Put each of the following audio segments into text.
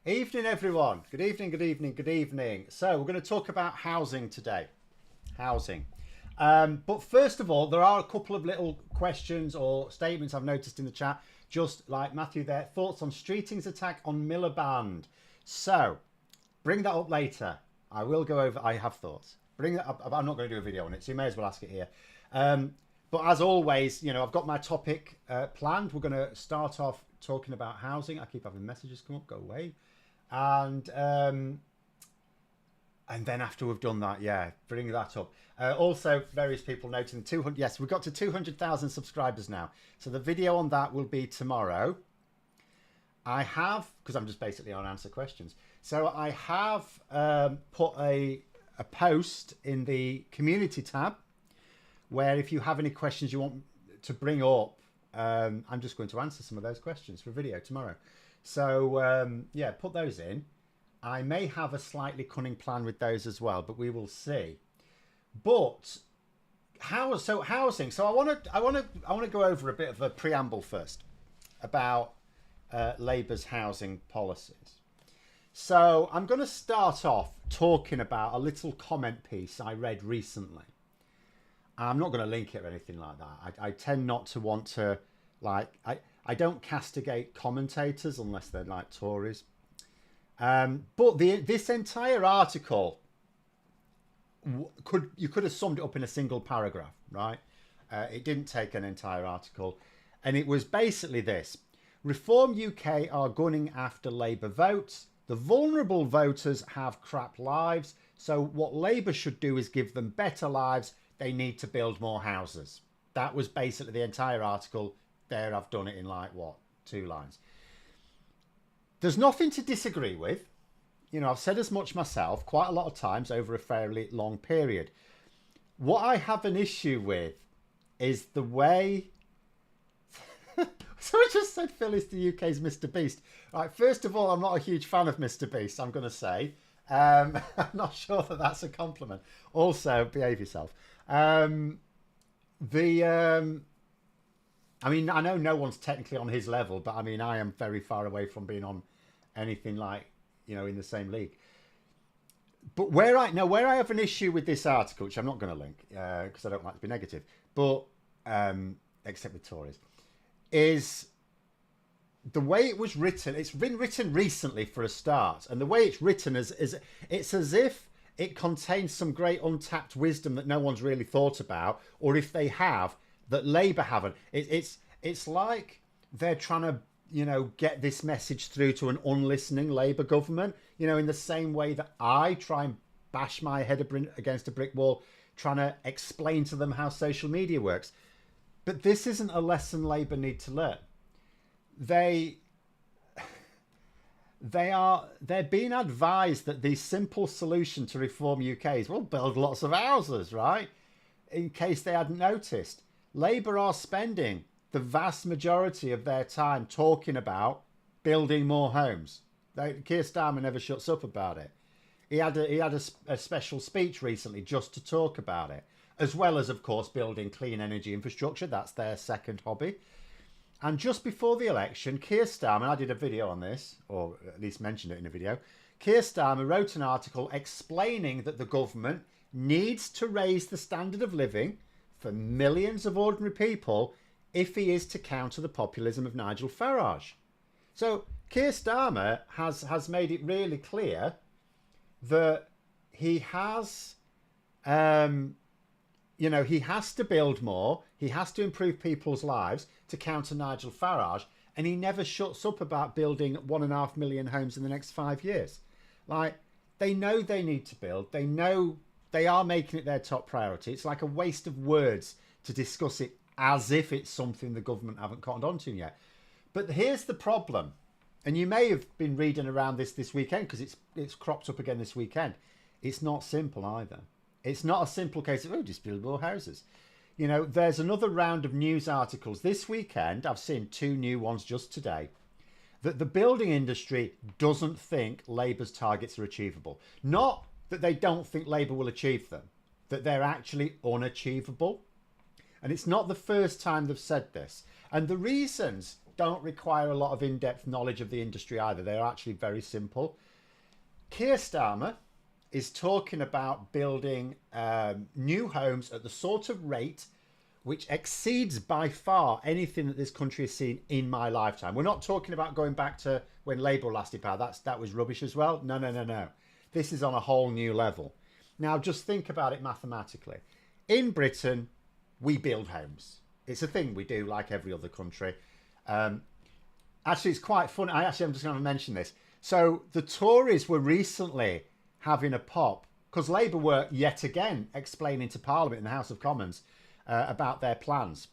Evening, everyone. Good evening, good evening, good evening. So we're going to talk about housing today. Housing. But first of all, there are a couple of little questions or statements I've noticed in the chat. Just like Matthew there, thoughts on Streeting's attack on Miliband. So, bring that up later. I will go over, I have thoughts. Bring that up. I'm not going to do a video on it, so you may as well ask it here. But as always, you know, I've got my topic planned. We're going to start off talking about housing. I keep having messages come up, go away. And then after we've done that, yeah, bring that up. Also, various people noting 200. Yes, we've got to 200,000 subscribers now. So the video on that will be tomorrow. I have, because I'm just basically on answer questions. So I have put a post in the community tab where if you have any questions you want to bring up, I'm just going to answer some of those questions for a video tomorrow. So yeah, put those in. I may have a slightly cunning plan with those as well, but we will see. But housing. So I want to go over a bit of a preamble first about Labour's housing policies. So I'm going to start off talking about a little comment piece I read recently. I'm not going to link it or anything like that. I tend not to want to, like, I don't castigate commentators unless they're like Tories. But this entire article, you could have summed it up in a single paragraph, right? It didn't take an entire article. And it was basically this. Reform UK are gunning after Labour votes. The vulnerable voters have crap lives. So what Labour should do is give them better lives. They need to build more houses. That was basically the entire article. There, I've done it in like, what, 2 lines. There's nothing to disagree with. You know, I've said as much myself quite a lot of times over a fairly long period. What I have an issue with is the way... So I just said Phil is the UK's Mr. Beast. Right, first of all, I'm not a huge fan of Mr. Beast, I'm going to say. I'm not sure that that's a compliment. Also, behave yourself. I mean, I know no one's technically on his level, but I mean, I am very far away from being on anything like, you know, in the same league. But where I have an issue with this article, which I'm not going to link because I don't like to be negative, but except with Tories, is the way it was written. It's been written recently for a start, and the way it's written is it's as if it contains some great untapped wisdom that no one's really thought about, or if they have, that Labour haven't. It's like they're trying to, you know, get this message through to an unlistening Labour government, you know, in the same way that I try and bash my head against a brick wall, trying to explain to them how social media works. But this isn't a lesson Labour need to learn. They're being advised that the simple solution to Reform UK is, well, build lots of houses, right? In case they hadn't noticed. Labour are spending the vast majority of their time talking about building more homes. Keir Starmer never shuts up about it. He had a special speech recently just to talk about it, as well as, of course, building clean energy infrastructure. That's their second hobby. And just before the election, Keir Starmer, I did a video on this, or at least mentioned it in a video, Keir Starmer wrote an article explaining that the government needs to raise the standard of living for millions of ordinary people if he is to counter the populism of Nigel Farage. So Keir Starmer has made it really clear that he has, you know, he has to build more, he has to improve people's lives to counter Nigel Farage, and he never shuts up about building 1.5 million homes in the next 5 years. Like, they know they need to build, they know they are making it their top priority. It's like a waste of words to discuss it as if it's something the government haven't cottoned on to yet. But here's the problem, and you may have been reading around this weekend because it's cropped up again this weekend. It's not simple either. It's not a simple case of, oh, just build more houses. You know, there's another round of news articles this weekend. I've seen 2 new ones just today, that the building industry doesn't think Labour's targets are achievable. Not that they don't think Labour will achieve them, that they're actually unachievable. And it's not the first time they've said this. And the reasons don't require a lot of in-depth knowledge of the industry either. They're actually very simple. Keir Starmer is talking about building new homes at the sort of rate which exceeds by far anything that this country has seen in my lifetime. We're not talking about going back to when Labour lasted power. That was rubbish as well. No, no, no, no. This is on a whole new level. Now, just think about it mathematically. In Britain, we build homes. It's a thing we do like every other country. Actually, it's quite fun. I'm just going to mention this. So the Tories were recently having a pop because Labour were yet again explaining to Parliament in the House of Commons about their plans.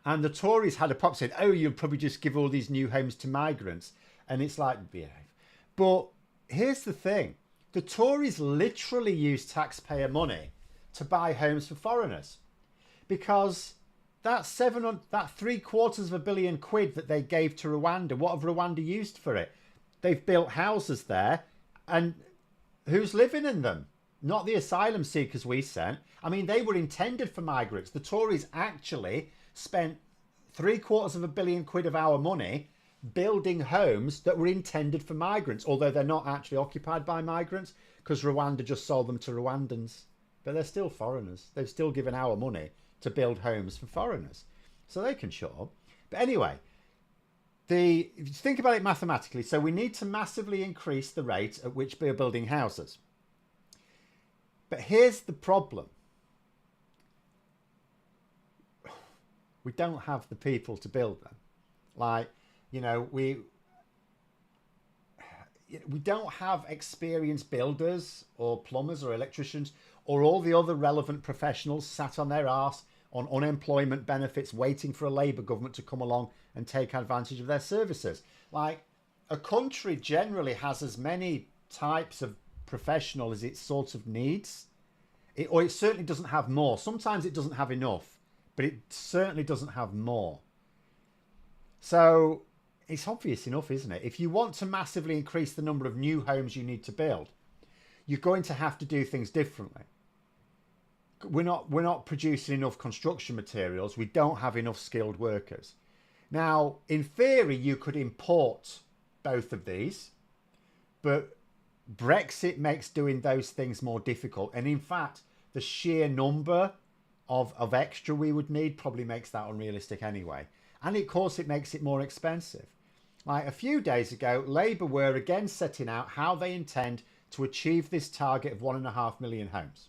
And the Tories had a pop saying, oh, you'll probably just give all these new homes to migrants. And it's like, behave. But here's the thing. The Tories literally use taxpayer money to buy homes for foreigners. Because that £750 million that they gave to Rwanda, what have Rwanda used for it? They've built houses there. And who's living in them? Not the asylum seekers we sent. I mean, they were intended for migrants. The Tories actually spent £750 million of our money building homes that were intended for migrants, although they're not actually occupied by migrants because Rwanda just sold them to Rwandans. But they're still foreigners. They've still given our money to build homes for foreigners. So they can shut up. But anyway, if you think about it mathematically, so we need to massively increase the rate at which we're building houses. But here's the problem. We don't have the people to build them. Like, you know, we don't have experienced builders or plumbers or electricians or all the other relevant professionals sat on their arse on unemployment benefits waiting for a Labour government to come along and take advantage of their services. Like, a country generally has as many types of professional as it sort of needs. Or it certainly doesn't have more. Sometimes it doesn't have enough, but it certainly doesn't have more. So it's obvious enough, isn't it? If you want to massively increase the number of new homes you need to build, you're going to have to do things differently. We're not producing enough construction materials. We don't have enough skilled workers. Now, in theory, you could import both of these, but Brexit makes doing those things more difficult. And in fact, the sheer number of extra we would need probably makes that unrealistic anyway. And of course, it makes it more expensive. Like a few days ago, Labour were again setting out how they intend to achieve this target of 1.5 million homes.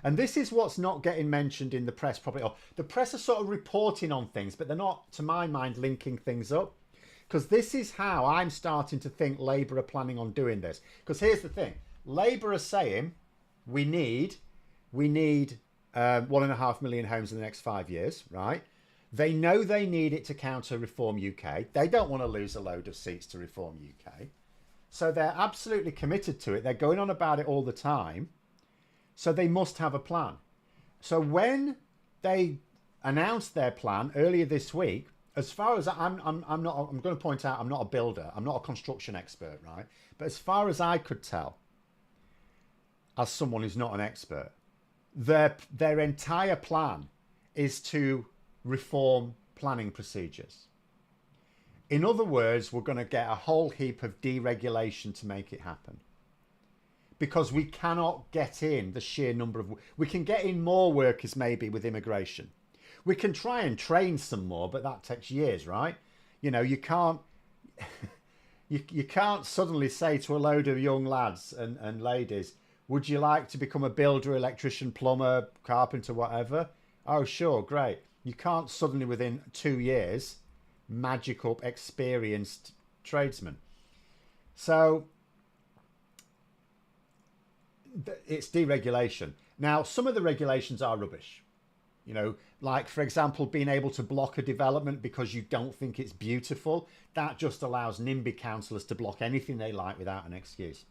And this is what's not getting mentioned in the press probably. Or the press are sort of reporting on things, but they're not, to my mind, linking things up. Because this is how I'm starting to think Labour are planning on doing this. Because here's the thing. Labour are saying we need 1.5 million homes in the next 5 years, right? They know they need it to counter Reform UK. They don't want to lose a load of seats to Reform UK. So they're absolutely committed to it. They're going on about it all the time. So they must have a plan. So when they announced their plan earlier this week, as far as I'm going to point out, I'm not a builder. I'm not a construction expert, right? But as far as I could tell, as someone who's not an expert, their entire plan is to reform planning procedures. In other words, we're going to get a whole heap of deregulation to make it happen. Because we cannot get in the sheer number of... We can get in more workers maybe with immigration. We can try and train some more, but that takes years, right? You know, you can't... you can't suddenly say to a load of young lads and ladies, would you like to become a builder, electrician, plumber, carpenter, whatever? Oh, sure, great. You can't suddenly within 2 years magic up experienced tradesmen. So it's deregulation. Now, some of the regulations are rubbish. You know, like, for example, being able to block a development because you don't think it's beautiful. That just allows NIMBY councillors to block anything they like without an excuse.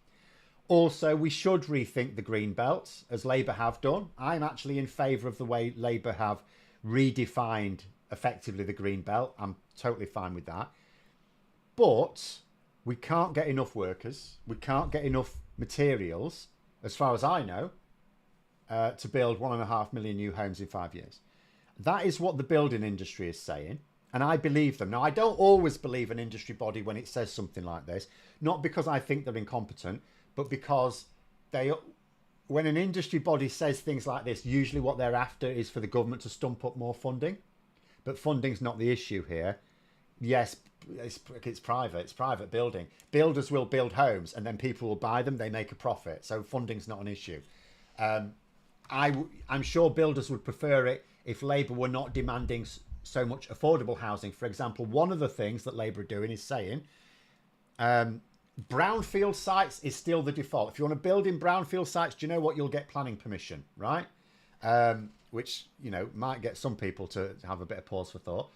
Also, we should rethink the green belt, as Labour have done. I'm actually in favour of the way Labour have redefined effectively the green belt. I'm totally fine with that. But we can't get enough workers. We can't get enough materials, as far as I know, to build 1.5 million new homes in 5 years. That is what the building industry is saying. And I believe them. Now, I don't always believe an industry body when it says something like this, not because I think they're incompetent, but because they, when an industry body says things like this, usually what they're after is for the government to stump up more funding. But funding's not the issue here. Yes, it's private building. Builders will build homes and then people will buy them. They make a profit. So funding's not an issue. I'm sure builders would prefer it if Labour were not demanding so much affordable housing. For example, one of the things that Labour are doing is saying brownfield sites is still the default. If you want to build in brownfield sites, do you know what? You'll get planning permission, right? Which, you know, might get some people to have a bit of pause for thought.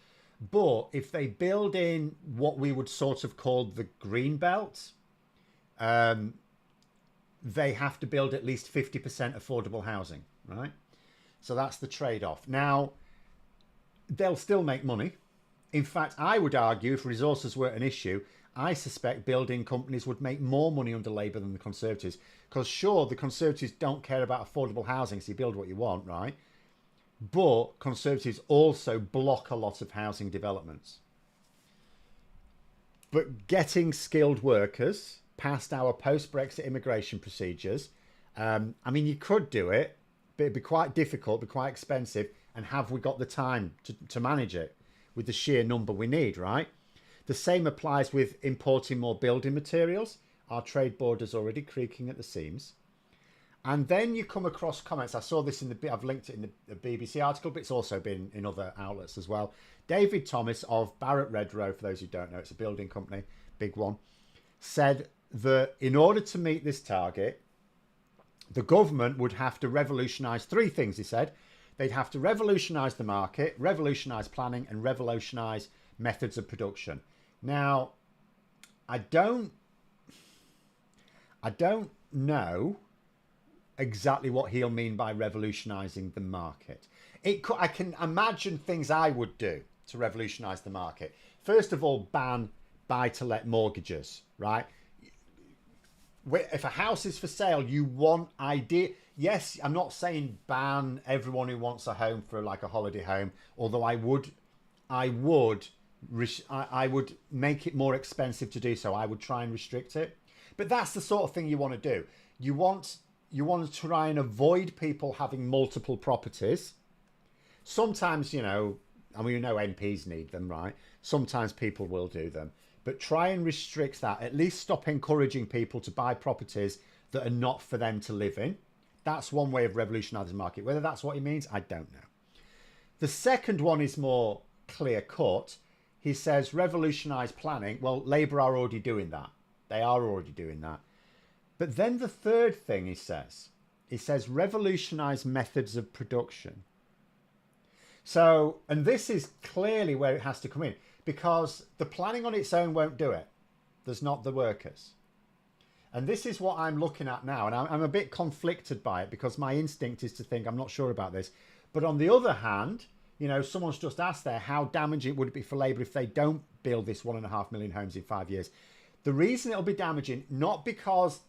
But if they build in what we would sort of call the green belt, they have to build at least 50% affordable housing, right? So that's the trade-off. Now, they'll still make money. In fact, I would argue if resources weren't an issue, I suspect building companies would make more money under Labour than the Conservatives. Because sure, the Conservatives don't care about affordable housing, so you build what you want, right? But Conservatives also block a lot of housing developments. But getting skilled workers past our post-Brexit immigration procedures, I mean, you could do it, but it'd be quite difficult, be quite expensive, and have we got the time to manage it with the sheer number we need, right? The same applies with importing more building materials. Our trade border's already creaking at the seams. And then you come across comments. I saw this in I've linked it in the BBC article, but it's also been in other outlets as well. David Thomas of Barratt Redrow, for those who don't know, it's a building company, big one, said that in order to meet this target, the government would have to revolutionise three things, he said. They'd have to revolutionise the market, revolutionise planning, and revolutionise methods of production. Now, I don't know exactly what he'll mean by revolutionising the market. I can imagine things I would do to revolutionise the market. First of all, ban buy-to-let mortgages, right? If a house is for sale, you want idea. Yes, I'm not saying ban everyone who wants a home for like a holiday home, although I would make it more expensive to do so. I would try and restrict it. But that's the sort of thing you want to do. You want to try and avoid people having multiple properties. Sometimes, you know, I mean, you know, MPs need them, right? Sometimes people will do them. But try and restrict that. At least stop encouraging people to buy properties that are not for them to live in. That's one way of revolutionising the market. Whether that's what he means, I don't know. The second one is more clear cut. He says revolutionise planning. Well, Labour are already doing that. They are already doing that. But then the third thing he says revolutionise methods of production. So, and this is clearly where it has to come in, because the planning on its own won't do it. There's not the workers. And this is what I'm looking at now. And I'm a bit conflicted by it because my instinct is to think I'm not sure about this. But on the other hand, you know, someone's just asked there, how damaging would it be for Labour if they don't build this 1.5 million homes in 5 years? The reason it'll be damaging, not because,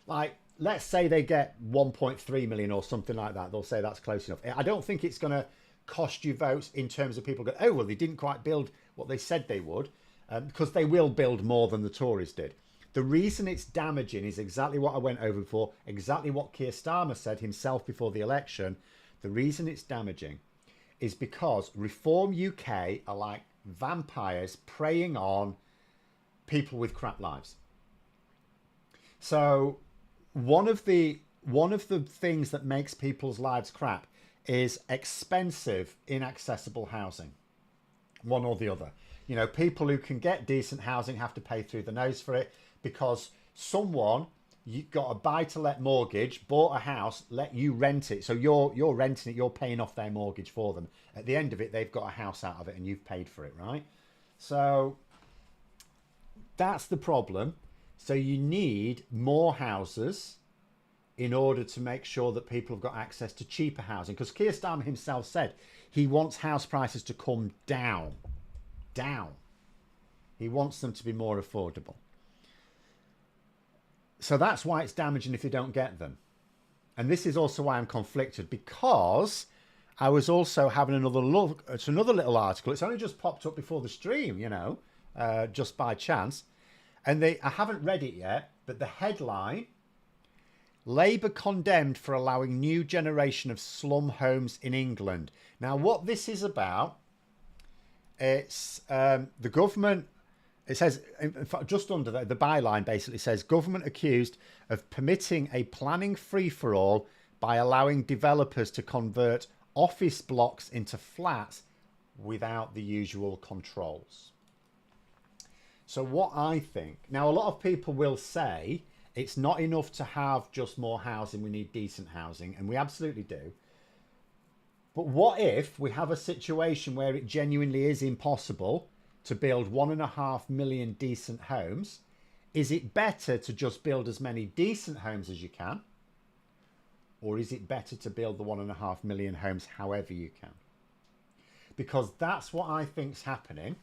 like, let's say they get 1.3 million or something like that. They'll say that's close enough. I don't think it's going to cost you votes in terms of people go, oh, well, they didn't quite build what they said they would, because they will build more than the Tories did. The reason it's damaging is exactly what I went over before, exactly what Keir Starmer said himself before the election. The reason it's damaging is because Reform UK are like vampires preying on people with crap lives. So one of the things that makes people's lives crap is expensive, inaccessible housing. One or the other. You know, people who can get decent housing have to pay through the nose for it because someone, you got a buy-to-let mortgage, bought a house, let you rent it. So you're renting it, you're paying off their mortgage for them. At the end of it, they've got a house out of it and you've paid for it, right? So that's the problem. So you need more houses in order to make sure that people have got access to cheaper housing. Because Keir Starmer himself said he wants house prices to come down. He wants them to be more affordable. So that's why it's damaging if you don't get them. And this is also why I'm conflicted, because I was also having another look at another little article. It's only just popped up before the stream, just by chance. And I haven't read it yet, but the headline, Labour condemned for allowing new generation of slum homes in England. Now, what this is about, it's the government, it says, in fact, just under the byline basically says, government accused of permitting a planning free-for-all by allowing developers to convert office blocks into flats without the usual controls. So what I think, now a lot of people will say it's not enough to have just more housing, we need decent housing, and we absolutely do. But what if we have a situation where it genuinely is impossible to build 1.5 million decent homes? Is it better to just build as many decent homes as you can? Or is it better to build the 1.5 million homes however you can? Because that's what I think's happening.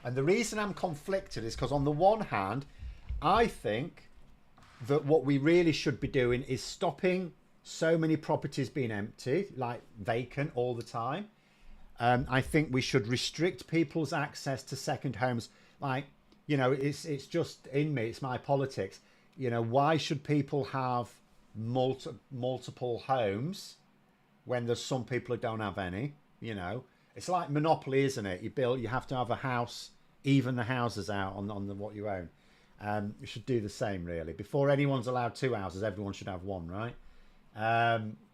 And the reason I'm conflicted is because on the one hand, I think that what we really should be doing is stopping so many properties being empty, like vacant all the time. I think we should restrict people's access to second homes. Like, it's just in me, it's my politics. Why should people have multiple homes when there's some people who don't have any? It's like Monopoly, isn't it? You have to have a house, even the houses out on what you own. You should do the same, really. Before anyone's allowed 2 houses, everyone should have 1, right?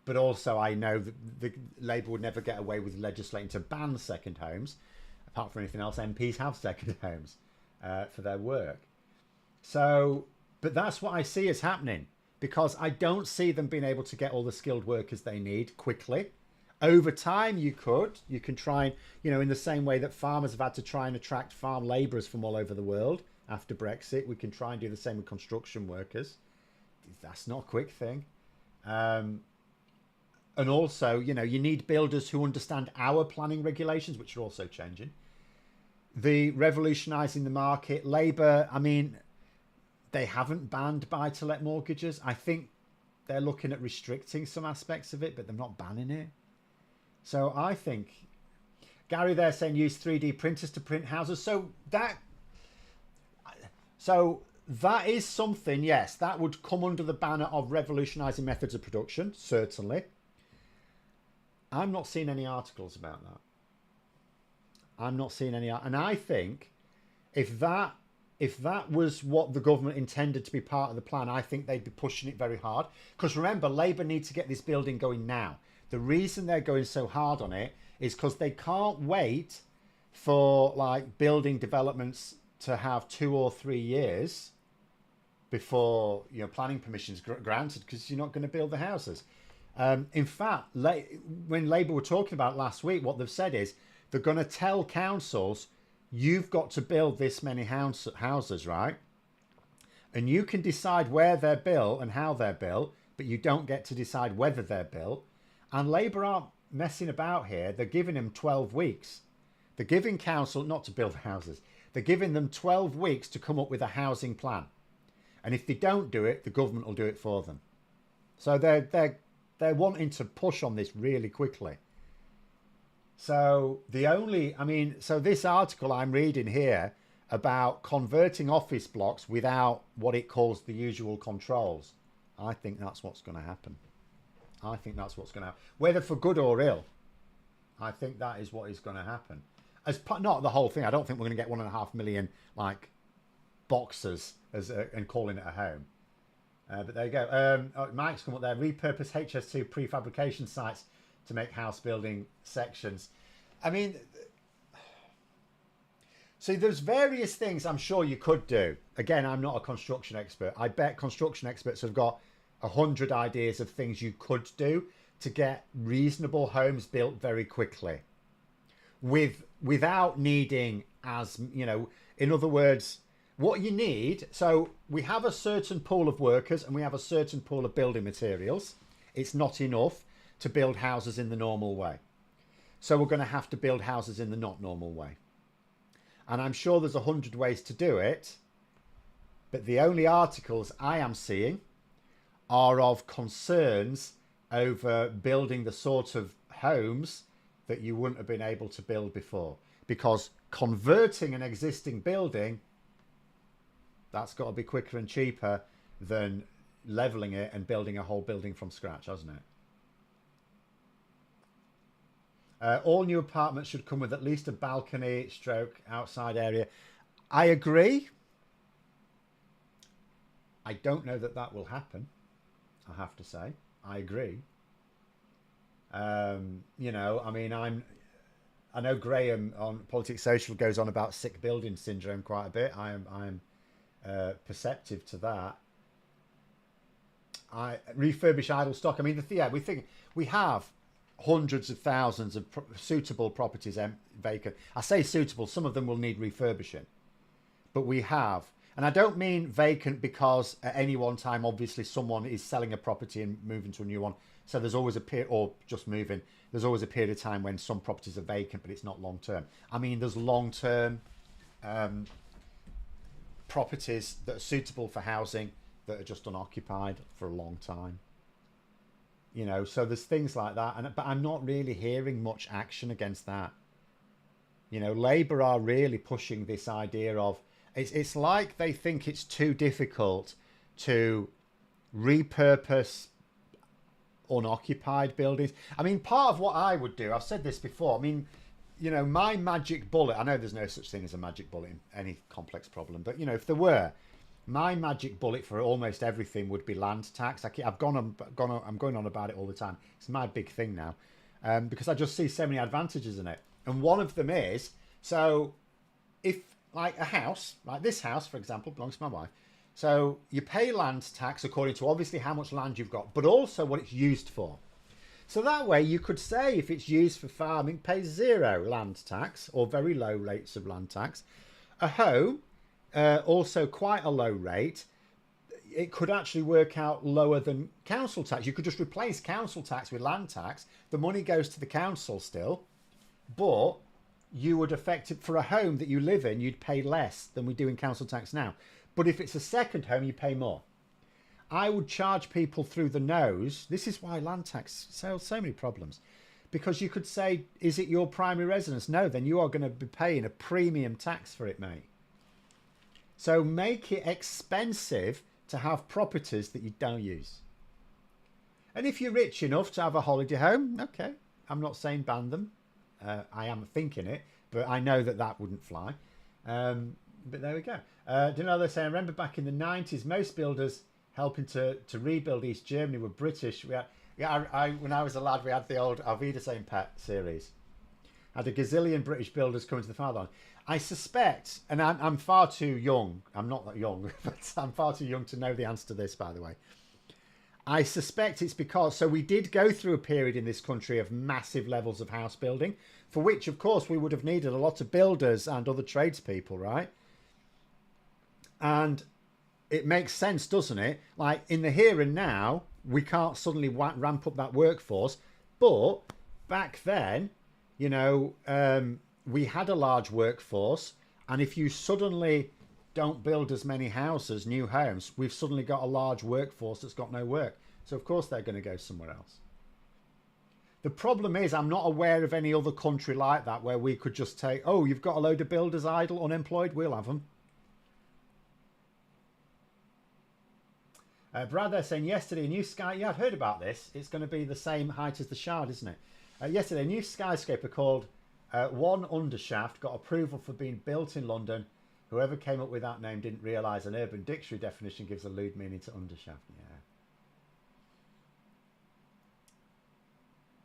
But also, I know that the Labour would never get away with legislating to ban second homes. Apart from anything else, MPs have second homes for their work. So, but that's what I see as happening, because I don't see them being able to get all the skilled workers they need quickly. Over time, you can try and, in the same way that farmers have had to try and attract farm labourers from all over the world after Brexit, we can try and do the same with construction workers. That's not a quick thing. And also, you need builders who understand our planning regulations, which are also changing. The revolutionising the market. Labour, they haven't banned buy-to-let mortgages. I think they're looking at restricting some aspects of it, but they're not banning it. So I think Gary there saying use 3D printers to print houses. So that is something, yes, that would come under the banner of revolutionising methods of production, certainly. I'm not seeing any articles about that. I'm not seeing any, and I think if that was what the government intended to be part of the plan, I think they'd be pushing it very hard. Because remember, Labour need to get this building going now. The reason they're going so hard on it is because they can't wait for building developments to have 2 or 3 years before planning permissions granted, because you're not going to build the houses. In fact, when Labour were talking about it last week, what they've said is they're going to tell councils, you've got to build this many houses, right? And you can decide where they're built and how they're built, but you don't get to decide whether they're built. And Labour aren't messing about here. They're giving them 12 weeks. They're giving council, not to build houses, they're giving them 12 weeks to come up with a housing plan. And if they don't do it, the government will do it for them. So they're wanting to push on this really quickly. So so this article I'm reading here about converting office blocks without what it calls the usual controls, I think that's what's going to happen. I think that's what's going to happen. Whether for good or ill, I think that is what is going to happen. Not the whole thing. I don't think we're going to get 1.5 million boxes and calling it a home. But there you go. Mike's come up there. Repurpose HS2 prefabrication sites to make house building sections. See, there's various things I'm sure you could do. Again, I'm not a construction expert. I bet construction experts have got 100 ideas of things you could do to get reasonable homes built very quickly, without needing in other words, what you need. So we have a certain pool of workers and we have a certain pool of building materials. It's not enough to build houses in the normal way. So we're going to have to build houses in the not normal way. And I'm sure there's 100 ways to do it. But the only articles I am seeing are of concerns over building the sort of homes that you wouldn't have been able to build before, because converting an existing building, that's got to be quicker and cheaper than leveling it and building a whole building from scratch, hasn't it? All new apartments should come with at least a balcony stroke outside area. I agree. I don't know that that will happen, I have to say. I agree. You know, I mean, I know Graham on Politics Social goes on about sick building syndrome quite a bit. I'm perceptive to that. I refurbish idle stock. I mean, we think we have hundreds of thousands of suitable properties vacant. I say suitable, some of them will need refurbishing, but we have, and I don't mean vacant because at any one time, obviously someone is selling a property and moving to a new one. So there's always a period, or just moving, there's always a period of time when some properties are vacant, but it's not long term. I mean, there's long term properties that are suitable for housing that are just unoccupied for a long time. You know, so there's things like that, but I'm not really hearing much action against that. You know, Labour are really pushing this idea of it's like they think it's too difficult to repurpose unoccupied buildings. I mean, part of what I would do, I've said this before, I mean, you know, my magic bullet, I know there's no such thing as a magic bullet in any complex problem, but you know, if there were, my magic bullet for almost everything would be land tax. I'm going on about it all the time. It's my big thing now, because I just see so many advantages in it. And one of them is, so if like a house, like this house, for example, belongs to my wife. So you pay land tax according to obviously how much land you've got, but also what it's used for. So that way you could say if it's used for farming, pay 0 land tax or very low rates of land tax. A home, also quite a low rate, it could actually work out lower than council tax. You could just replace council tax with land tax. The money goes to the council still, but you would affect it for a home that you live in, you'd pay less than we do in council tax now. But if it's a second home, you pay more. I would charge people through the nose. This is why land tax sells so many problems. Because you could say, is it your primary residence? No, then you are going to be paying a premium tax for it, mate. So make it expensive to have properties that you don't use. And if you're rich enough to have a holiday home, okay. I'm not saying ban them. I am thinking it, but I know that that wouldn't fly. But there we go. Do you know they're saying, remember back in the 90s, most builders helping to rebuild East Germany were British. We had, when I was a lad, we had the old Auf Wiedersehen Pet series. Had a gazillion British builders coming to the fatherland. I suspect, and I'm far too young, I'm not that young, but I'm far too young to know the answer to this, by the way. I suspect it's because, so we did go through a period in this country of massive levels of house building, for which, of course, we would have needed a lot of builders and other tradespeople, right? And it makes sense, doesn't it? Like, in the here and now, we can't suddenly ramp up that workforce. But back then, you know, we had a large workforce. And if you suddenly don't build as many houses, new homes, we've suddenly got a large workforce that's got no work. So, of course, they're going to go somewhere else. The problem is I'm not aware of any other country like that where we could just take, oh, you've got a load of builders idle, unemployed, we'll have them. Brad, they're saying yesterday, a new sky... Yeah, I've heard about this. It's going to be the same height as the Shard, isn't it? Yesterday, a new skyscraper called One Undershaft got approval for being built in London. Whoever came up with that name didn't realise an Urban Dictionary definition gives a lewd meaning to undershaft.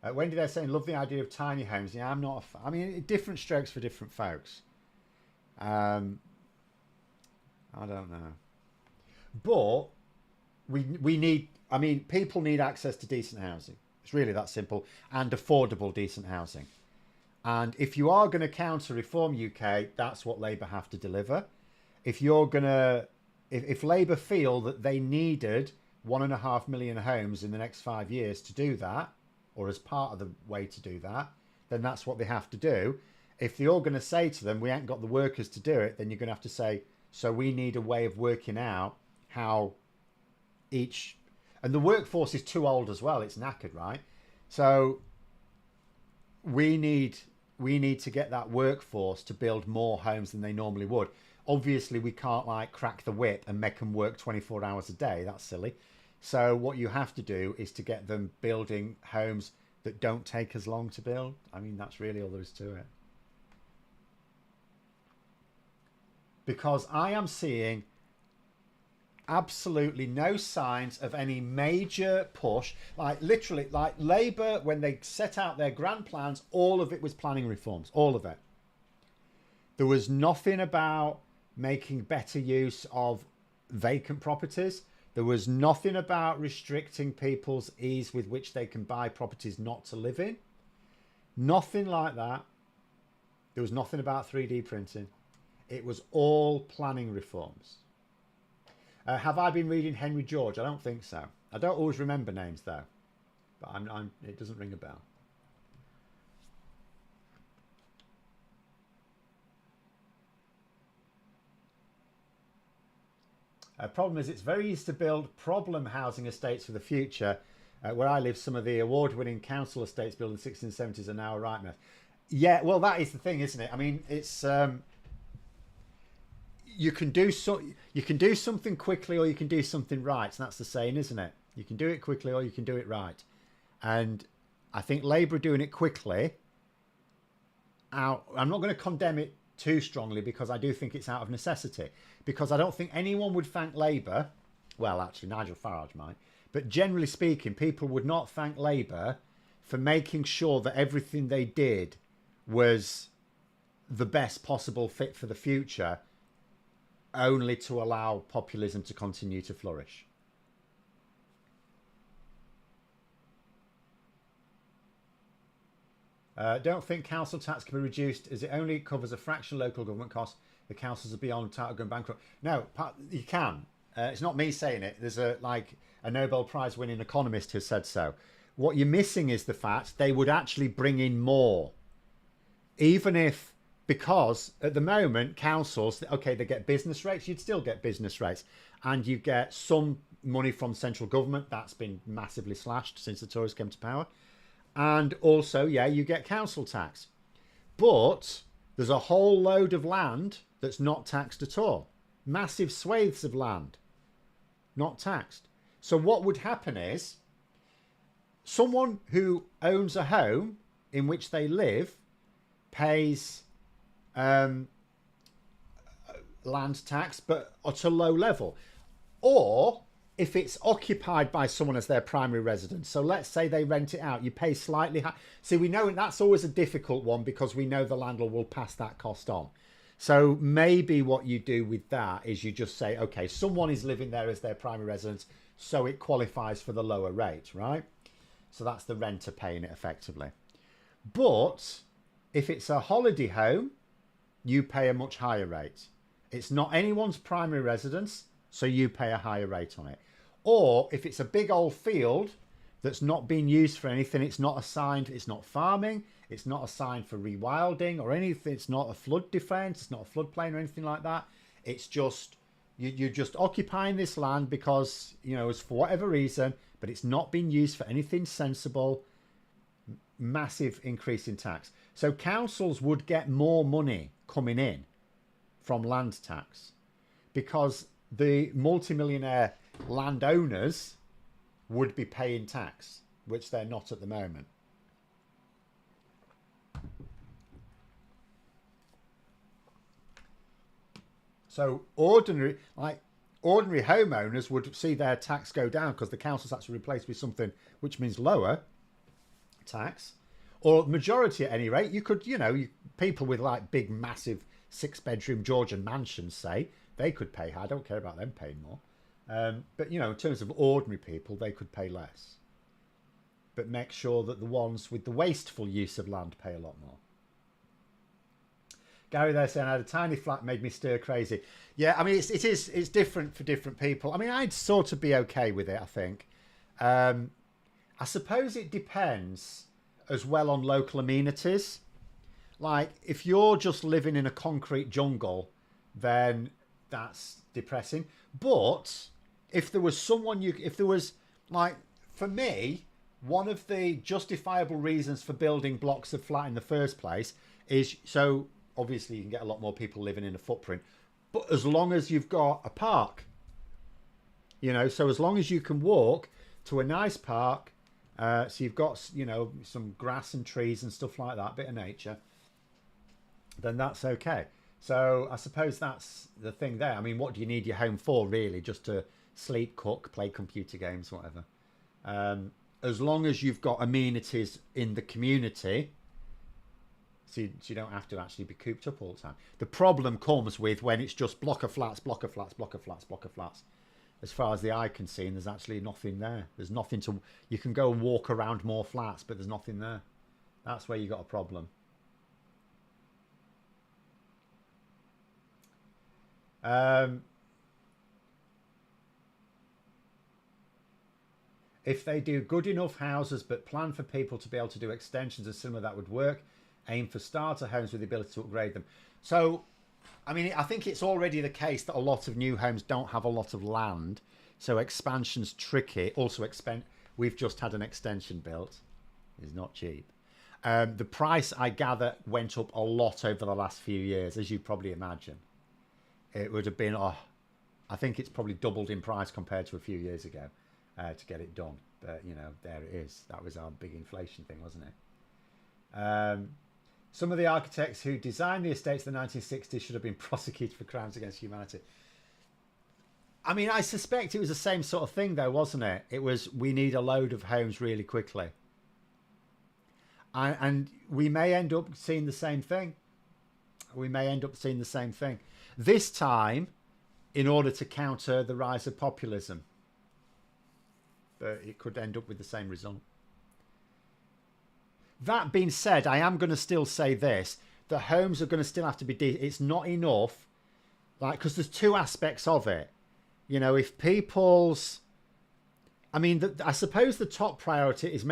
Yeah. Wendy, they're saying, love the idea of tiny homes. Yeah, I'm not... I mean, different strokes for different folks. I don't know. But... We need, I mean, people need access to decent housing. It's really that simple, and affordable decent housing. And if you are going to counter Reform UK, that's what Labour have to deliver. If you're going to, if Labour feel that they needed 1.5 million homes in the next 5 years to do that, or as part of the way to do that, then that's what they have to do. If you're going to say to them, we ain't got the workers to do it, then you're going to have to say, so we need a way of working out how each, and the workforce is too old as well, it's knackered, right? So we need to get that workforce to build more homes than they normally would. Obviously, we can't like crack the whip and make them work 24 hours a day. That's silly. So what you have to do is to get them building homes that don't take as long to build. I mean, that's really all there is to it. Because I am seeing absolutely no signs of any major push. Like literally, like Labour, when they set out their grand plans, all of it was planning reforms, all of it. There was nothing about making better use of vacant properties. There was nothing about restricting people's ease with which they can buy properties not to live in. Nothing like that. There was nothing about 3D printing. It was all planning reforms. Have I been reading Henry George? I don't think so. I don't always remember names though, but it doesn't ring a bell. Problem is, it's very easy to build problem housing estates for the future. Where I live, some of the award-winning council estates built in the 1670s are now a nightmare. Yeah, well, that is the thing, isn't it? I mean, it's you can do something quickly, or you can do something right. And that's the saying, isn't it? You can do it quickly, or you can do it right. And I think Labour are doing it quickly. I'm not going to condemn it too strongly, because I do think it's out of necessity. Because I don't think anyone would thank Labour. Well, actually, Nigel Farage might. But generally speaking, people would not thank Labour for making sure that everything they did was the best possible fit for the future, only to allow populism to continue to flourish. Don't think council tax can be reduced, as it only covers a fraction of local government costs. The councils are beyond title going bankrupt. No, you can. It's not me saying it. There's a Nobel Prize winning economist who said so. What you're missing is the fact they would actually bring in more, even if, because at the moment councils, okay, they get business rates. You'd still get business rates, and you get some money from central government. That's been massively slashed since the Tories came to power. And also, yeah, you get council tax. But there's a whole load of land that's not taxed at all. Massive swathes of land not taxed. So what would happen is, someone who owns a home in which they live pays land tax, but at a low level. Or if it's occupied by someone as their primary residence, so let's say they rent it out, you pay slightly high. See, we know that's always a difficult one, because we know the landlord will pass that cost on. So maybe what you do with that is you just say, okay, someone is living there as their primary residence, so it qualifies for the lower rate, right? So that's the renter paying it effectively. But if it's a holiday home, you pay a much higher rate. It's not anyone's primary residence, so you pay a higher rate on it. Or if it's a big old field that's not being used for anything, it's not assigned, it's not farming, it's not assigned for rewilding or anything, it's not a flood defence, it's not a floodplain or anything like that. It's just, you're just occupying this land because, you know, it's for whatever reason, but it's not being used for anything sensible. Massive increase in tax. So councils would get more money coming in from land tax, because the multimillionaire landowners would be paying tax, which they're not at the moment. So ordinary homeowners would see their tax go down, because the council's actually replaced with something which means lower tax, or majority at any rate. You could, people with like big massive 6-bedroom Georgian mansions, say, they could pay high. I don't care about them paying more. But, in terms of ordinary people, they could pay less. But make sure that the ones with the wasteful use of land pay a lot more. Gary there saying, I had a tiny flat, made me stir crazy. Yeah, I mean, it's different for different people. I mean, I'd sort of be okay with it, I think. I suppose it depends as well on local amenities. Like, if you're just living in a concrete jungle, then that's depressing. But if there was someone like, for me, one of the justifiable reasons for building blocks of flat in the first place is so obviously you can get a lot more people living in a footprint, but as long as you've got a park, you know, so as long as you can walk to a nice park, so you've got, you know, some grass and trees and stuff like that, bit of nature, then that's okay. So I suppose that's the thing there. I mean, what do you need your home for, really? Just to sleep, cook, play computer games, whatever. As long as you've got amenities in the community, so you don't have to actually be cooped up all the time. The problem comes with when it's just block of flats, block of flats, block of flats, block of flats. As far as the eye can see, and there's actually nothing there. There's nothing to... You can go and walk around more flats, but there's nothing there. That's where you got a problem. If they do good enough houses but plan for people to be able to do extensions and similar, that would work. Aim for starter homes with the ability to upgrade them. So, I mean, I think it's already the case that a lot of new homes don't have a lot of land. So expansion's tricky. Also, we've just had an extension built. It's not cheap. The price, I gather, went up a lot over the last few years, as you probably imagine. It would have been, I think it's probably doubled in price compared to a few years ago to get it done. But, you know, there it is. That was our big inflation thing, wasn't it? Some of the architects who designed the estates in the 1960s should have been prosecuted for crimes against humanity. I mean, I suspect it was the same sort of thing, though, wasn't it? It was, we need a load of homes really quickly. And we may end up seeing the same thing. We may end up seeing the same thing. This time, in order to counter the rise of populism. But it could end up with the same result. That being said, I am going to still say this. The homes are going to still have to be... It's not enough. Like, because there's two aspects of it. You know, if people's... I mean, I suppose the top priority is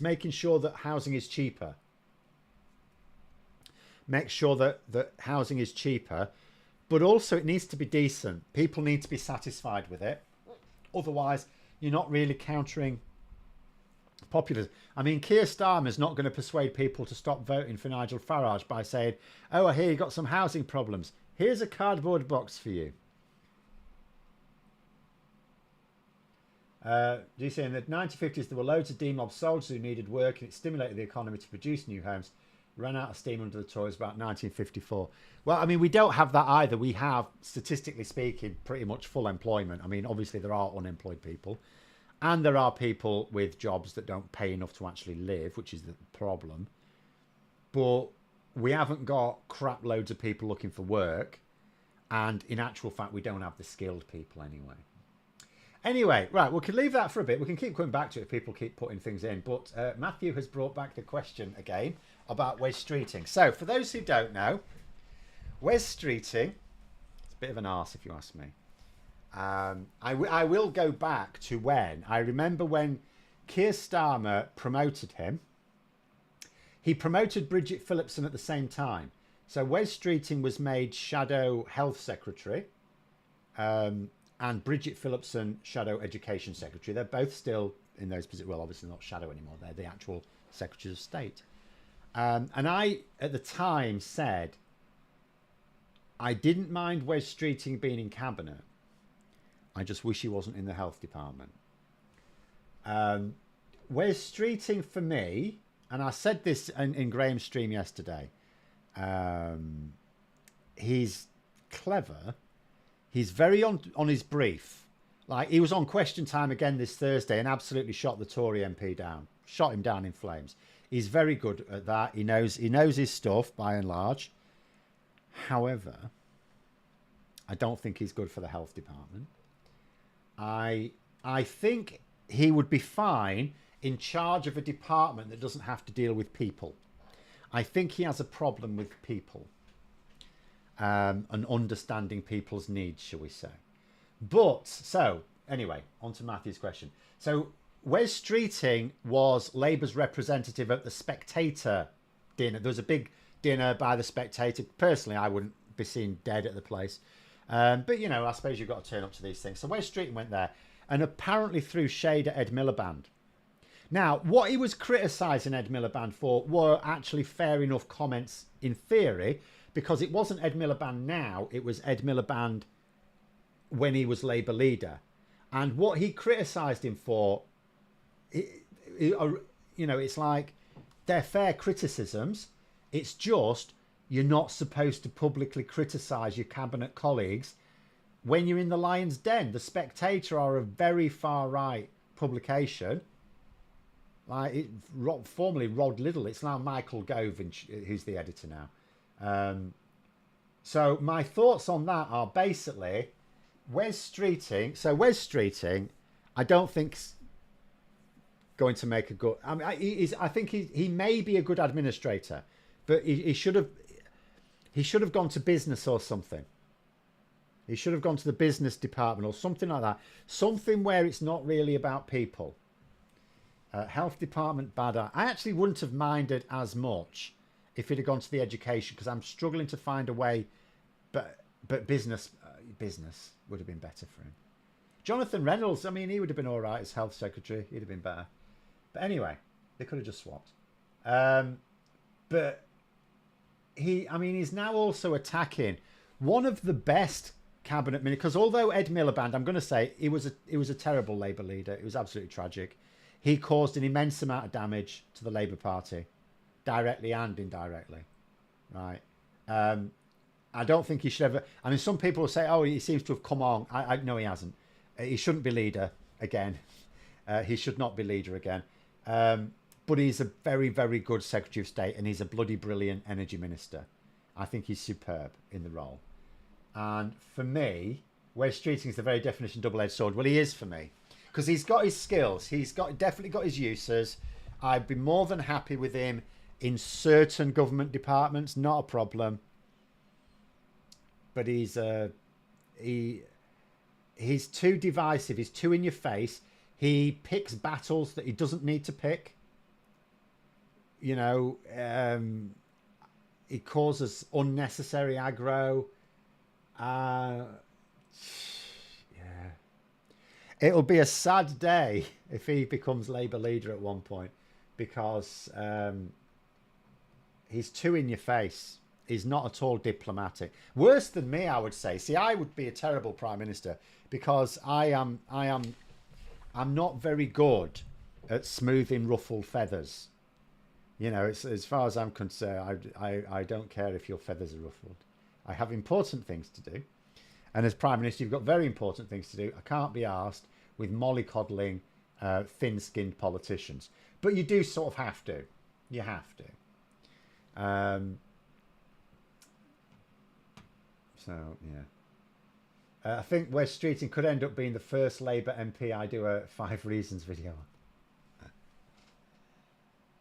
making sure that housing is cheaper. Make sure that housing is cheaper. But also it needs to be decent. People need to be satisfied with it. Otherwise, you're not really countering populism. I mean, Keir Starmer's not going to persuade people to stop voting for Nigel Farage by saying, oh, I hear you got some housing problems. Here's a cardboard box for you. Do you say in the 1950s there were loads of demob soldiers who needed work and it stimulated the economy to produce new homes. Ran out of steam under the Tories about 1954. Well, I mean, we don't have that either. We have, statistically speaking, pretty much full employment. I mean, obviously there are unemployed people. And there are people with jobs that don't pay enough to actually live, which is the problem. But we haven't got crap loads of people looking for work. And in actual fact, we don't have the skilled people anyway. Anyway, right, we can leave that for a bit. We can keep coming back to it if people keep putting things in. But Matthew has brought back the question again about Wes Streeting. So, for those who don't know, Wes Streeting, it's a bit of an arse if you ask me. I will go back to when. I remember when Keir Starmer promoted him. He promoted Bridget Phillipson at the same time. So Wes Streeting was made Shadow Health Secretary. And Bridget Phillipson, Shadow Education Secretary. They're both still in those positions. Well, obviously not Shadow anymore. They're the actual Secretaries of State. And I, at the time, said I didn't mind Wes Streeting being in Cabinet. I just wish he wasn't in the Health Department. Wes Streeting, for me, and I said this in Graham's stream yesterday, he's clever. He's very on his brief. Like, he was on Question Time again this Thursday and absolutely shot the Tory MP down. Shot him down in flames. He's very good at that. He knows his stuff, by and large. However, I don't think he's good for the Health Department. I think he would be fine in charge of a department that doesn't have to deal with people. I think he has a problem with people. And understanding people's needs, shall we say. But, so, anyway, on to Matthew's question. So, Wes Streeting was Labour's representative at the Spectator dinner. There was a big dinner by the Spectator. Personally, I wouldn't be seen dead at the place. But, you know, I suppose you've got to turn up to these things. So Wes Streeting went there and apparently threw shade at Ed Miliband. Now, what he was criticising Ed Miliband for were actually fair enough comments in theory, because it wasn't Ed Miliband now, it was Ed Miliband when he was Labour leader. And what he criticised him for, it's like they're fair criticisms. It's just you're not supposed to publicly criticise your cabinet colleagues when you're in the lion's den. The Spectator are a very far right publication. Formerly Rod Liddell. It's now Michael Gove, who's the editor now. So my thoughts on that are basically Wes Streeting. So Wes Streeting, I don't think's going to make a good. I mean, I think he may be a good administrator, but he should have gone to business or something. He should have gone to the business department or something like that. Something where it's not really about people. Health department, bad. I actually wouldn't have minded as much if he'd have gone to the education, because I'm struggling to find a way. But business would have been better for him. Jonathan Reynolds, I mean, he would have been all right as health secretary. He'd have been better. But anyway, they could have just swapped. But he's now also attacking one of the best cabinet ministers, because although Ed Miliband, I'm going to say, he was a terrible Labour leader. It was absolutely tragic. He caused an immense amount of damage to the Labour Party, directly and indirectly. Right. I don't think he should ever. I mean, some people will say, "Oh, he seems to have come on." I know he hasn't. He shouldn't be leader again. He should not be leader again. But he's a very, very good Secretary of State, and he's a bloody brilliant energy minister. I think he's superb in the role. And for me, Wes Streeting is the very definition of double-edged sword. Well, he is for me, because he's got his skills. He's definitely got his uses. I'd be more than happy with him in certain government departments, not a problem. But he's too divisive. He's too in your face. He picks battles that he doesn't need to pick. He causes unnecessary aggro. Yeah. It'll be a sad day if he becomes Labour leader at one point, because he's too in your face. He's not at all diplomatic. Worse than me, I would say. See, I would be a terrible prime minister, because I'm not very good at smoothing ruffled feathers. It's, as far as I'm concerned, I don't care if your feathers are ruffled. I have important things to do. And as Prime Minister, you've got very important things to do. I can't be arsed with mollycoddling, thin-skinned politicians. But you do sort of have to. You have to. So, yeah. I think Wes Streeting could end up being the first Labour MP I do a 5 Reasons video on.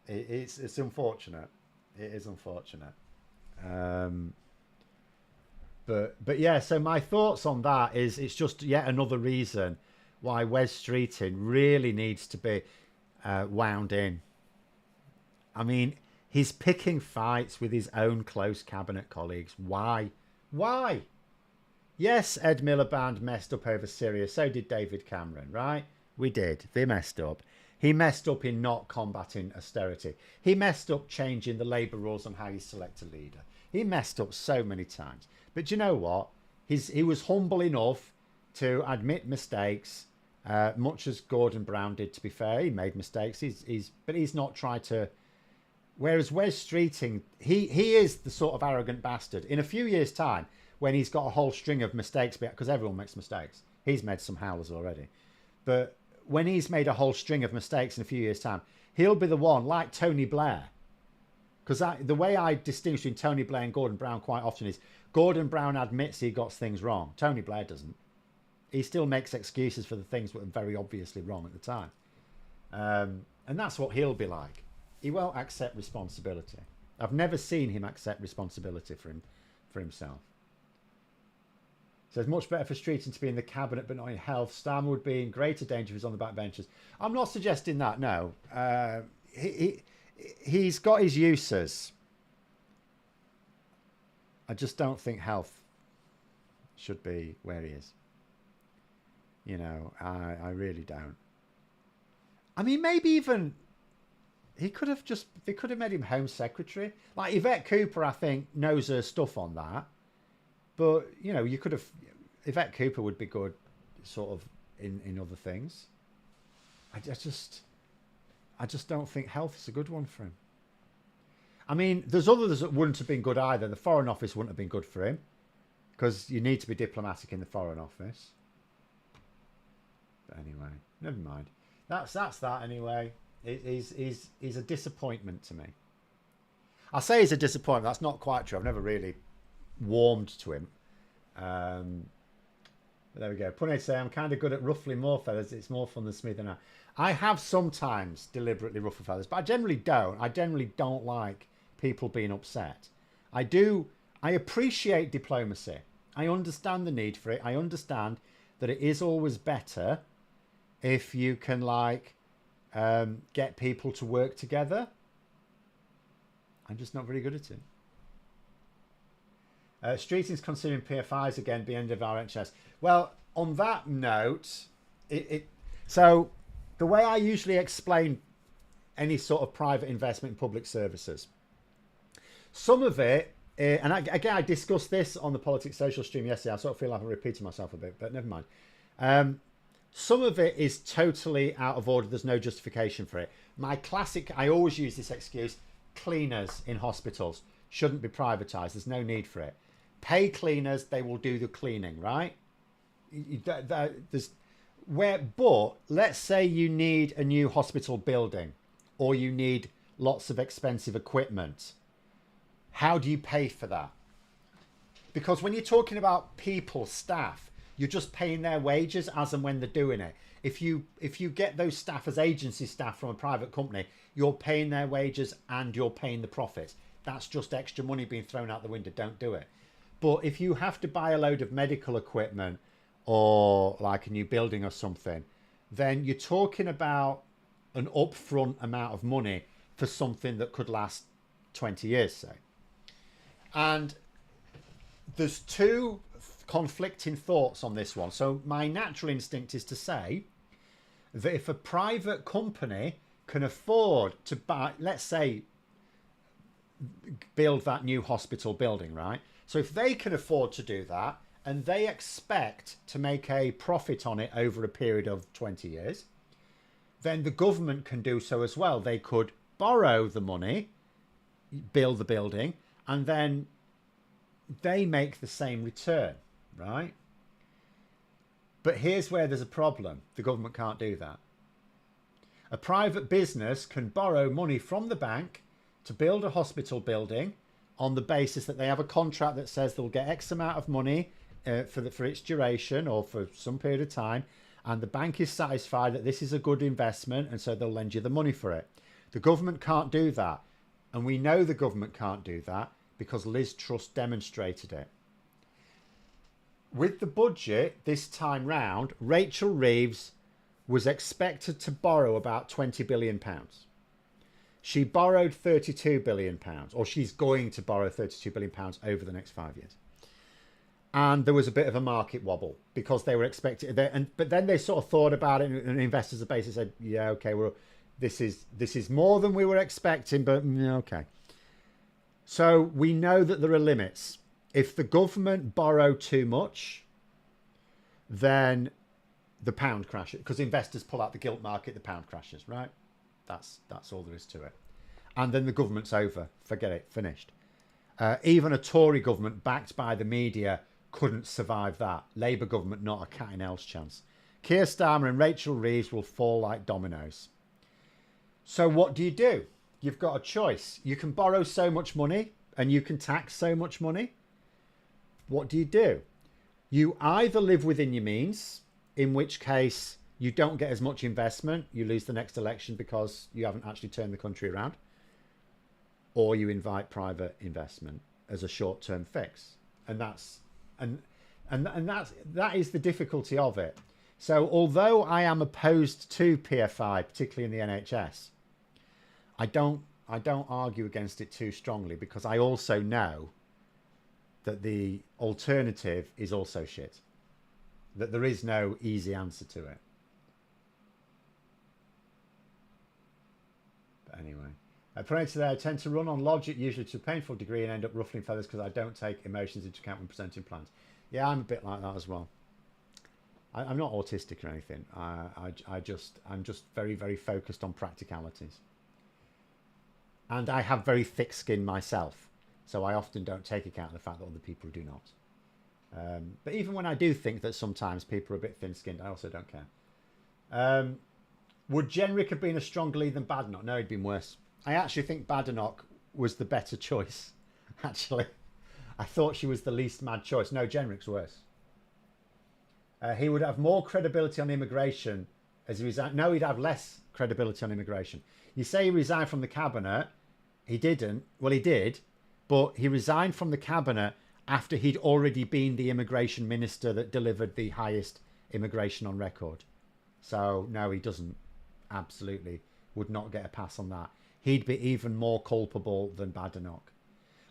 It's unfortunate. It is unfortunate. But yeah, so my thoughts on that is it's just yet another reason why Wes Streeting really needs to be wound in. I mean, he's picking fights with his own close cabinet colleagues. Why? Why? Yes, Ed Miliband messed up over Syria. So did David Cameron, right? We did. They messed up. He messed up in not combating austerity. He messed up changing the Labour rules on how you select a leader. He messed up so many times. But you know what? He was humble enough to admit mistakes, much as Gordon Brown did, to be fair. He made mistakes. But he's not tried to... Whereas Wes Streeting, he is the sort of arrogant bastard. In a few years' time, when he's got a whole string of mistakes, because everyone makes mistakes. He's made some howlers already. But when he's made a whole string of mistakes in a few years' time, he'll be the one, like Tony Blair. Because the way I distinguish between Tony Blair and Gordon Brown quite often is Gordon Brown admits he got things wrong. Tony Blair doesn't. He still makes excuses for the things that were very obviously wrong at the time. And that's what he'll be like. He won't accept responsibility. I've never seen him accept responsibility for himself. So it's much better for Streeting to be in the cabinet but not in health. Starmer would be in greater danger if he's on the backbenches. I'm not suggesting that, no. He's got his uses. I just don't think health should be where he is. I really don't. I mean, maybe even he could have just, they could have made him Home Secretary. Like Yvette Cooper, I think, knows her stuff on that. But, you know, you could have, Yvette Cooper would be good sort of in other things. I just don't think health is a good one for him. I mean, there's others that wouldn't have been good either. The Foreign Office wouldn't have been good for him because you need to be diplomatic in the Foreign Office. But anyway, never mind. That's that anyway. He's a disappointment to me. I say he's a disappointment. That's not quite true. I've never really warmed to him. But there we go. Punny say I'm kind of good at ruffling more feathers. It's more fun than smoothing out. I have sometimes deliberately ruffled feathers, but I generally don't. I generally don't like people being upset. I appreciate diplomacy. I understand the need for it. I understand that it is always better if you can get people to work together. I'm just not very good at it. Streeting's considering PFIs again, the end of our NHS. Well, on that note, so the way I usually explain any sort of private investment in public services, some of it, and I discussed this on the Politics Social stream yesterday. I sort of feel like I'm repeating myself a bit, but never mind. Some of it is totally out of order. There's no justification for it. My classic, I always use this excuse, cleaners in hospitals shouldn't be privatised. There's no need for it. Pay cleaners, they will do the cleaning, right? But let's say you need a new hospital building or you need lots of expensive equipment. How do you pay for that? Because when you're talking about people, staff, you're just paying their wages as and when they're doing it. If you get those staff as agency staff from a private company, you're paying their wages and you're paying the profits. That's just extra money being thrown out the window. Don't do it. But if you have to buy a load of medical equipment or like a new building or something, then you're talking about an upfront amount of money for something that could last 20 years, say. And there's two conflicting thoughts on this one. So my natural instinct is to say that if a private company can afford to buy, let's say, build that new hospital building, right? So if they can afford to do that and they expect to make a profit on it over a period of 20 years, then the government can do so as well. They could borrow the money, build the building, and then they make the same return, right? But here's where there's a problem. The government can't do that. A private business can borrow money from the bank to build a hospital building on the basis that they have a contract that says they'll get X amount of money for its duration or for some period of time, and the bank is satisfied that this is a good investment, and so they'll lend you the money for it. The government can't do that, and we know the government can't do that because Liz Truss demonstrated it. With the budget this time round, Rachel Reeves was expected to borrow about £20 billion. She borrowed £32 billion, or she's going to borrow £32 billion over the next 5 years. And there was a bit of a market wobble because they were expecting, but then they sort of thought about it, and investors have basically said, yeah, okay, this is more than we were expecting, but okay. So we know that there are limits. If the government borrow too much, then the pound crashes, because investors pull out the gilt market, the pound crashes, right? That's all there is to it. And then the government's over. Forget it. Finished. Even a Tory government backed by the media couldn't survive that. Labour government, not a cat in hell's chance. Keir Starmer and Rachel Reeves will fall like dominoes. So what do? You've got a choice. You can borrow so much money and you can tax so much money. What do? You either live within your means, in which case you don't get as much investment, you lose the next election because you haven't actually turned the country around, or you invite private investment as a short-term fix. And that is the difficulty of it. So although I am opposed to PFI, particularly in the NHS, I don't argue against it too strongly, because I also know that the alternative is also shit, that there is no easy answer to it. Anyway. Prior to that, I tend to run on logic, usually to a painful degree, and end up ruffling feathers because I don't take emotions into account when presenting plans. Yeah, I'm a bit like that as well. I'm not autistic or anything. I'm just very, very focused on practicalities. And I have very thick skin myself, so I often don't take account of the fact that other people do not. But even when I do think that sometimes people are a bit thin-skinned, I also don't care. Would Jenrick have been a stronger lead than Badenoch? No, he'd been worse. I actually think Badenoch was the better choice, actually. I thought she was the least mad choice. No, Jenrick's worse. He would have more credibility on immigration as he resigned. No, he'd have less credibility on immigration. You say he resigned from the cabinet. He didn't. Well, he did. But he resigned from the cabinet after he'd already been the immigration minister that delivered the highest immigration on record. So, no, he doesn't. Absolutely would not get a pass on that. He'd be even more culpable than Badenoch.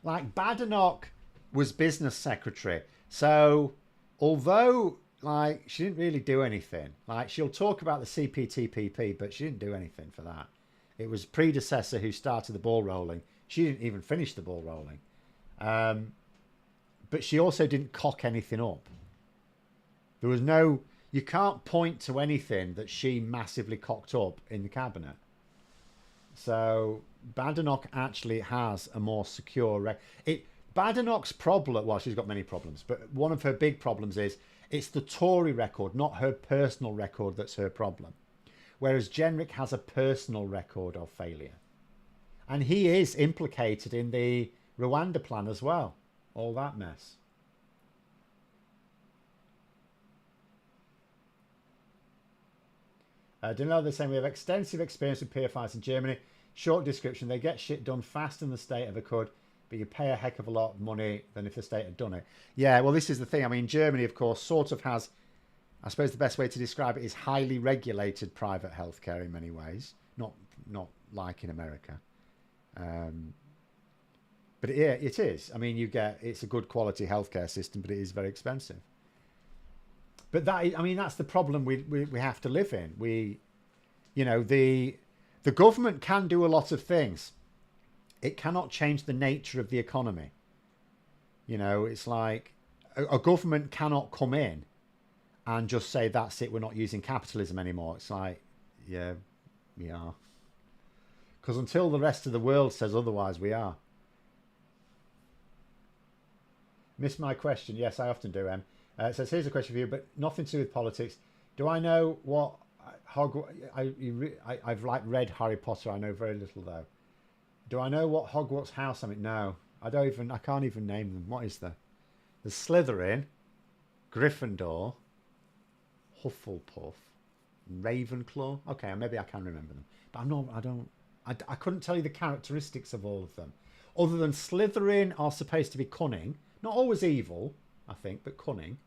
Like, Badenoch was business secretary. So, although, like, she didn't really do anything. Like, she'll talk about the CPTPP, but she didn't do anything for that. It was predecessor who started the ball rolling. She didn't even finish the ball rolling. But she also didn't cock anything up. There was no... You can't point to anything that she massively cocked up in the cabinet. So Badenoch actually has a more secure... Badenoch's problem... Well, she's got many problems, but one of her big problems is it's the Tory record, not her personal record that's her problem. Whereas Jenrick has a personal record of failure. And he is implicated in the Rwanda plan as well. All that mess. Danilo, they're saying we have extensive experience with PFIs in Germany. Short description, they get shit done faster than the state ever could, but you pay a heck of a lot of money than if the state had done it. Yeah, well, this is the thing. I mean, Germany, of course, sort of has, I suppose the best way to describe it is highly regulated private healthcare in many ways. Not like in America. But yeah, it is. I mean, it's a good quality healthcare system, but it is very expensive. But that's the problem we have to live in. The government can do a lot of things. It cannot change the nature of the economy. It's like a government cannot come in and just say, that's it, we're not using capitalism anymore. It's like, yeah, we are. Because until the rest of the world says otherwise, we are. Missed my question. Yes, I often do, Em. It says, here's a question for you, but nothing to do with politics. Do I know what Hogwarts... I've read Harry Potter. I know very little, though. Do I know what Hogwarts house I'm in? No. I can't even name them. What is there? There's Slytherin, Gryffindor, Hufflepuff, Ravenclaw. Okay, maybe I can remember them. But I couldn't tell you the characteristics of all of them. Other than Slytherin are supposed to be cunning. Not always evil, I think, but cunning.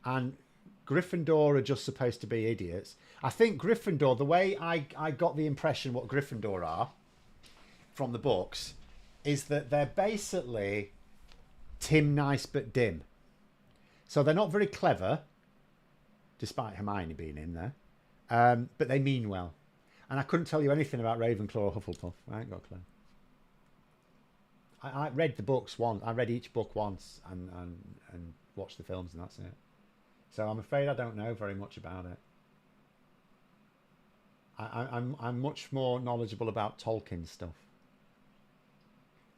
And Gryffindor are just supposed to be idiots. I think Gryffindor, the way I got the impression what Gryffindor are from the books, is that they're basically Tim Nice but dim. So they're not very clever, despite Hermione being in there. But they mean well. And I couldn't tell you anything about Ravenclaw or Hufflepuff. I ain't got a clue. I read the books once. I read each book once and watched the films, and that's it. So I'm afraid I don't know very much about it. I'm much more knowledgeable about Tolkien stuff.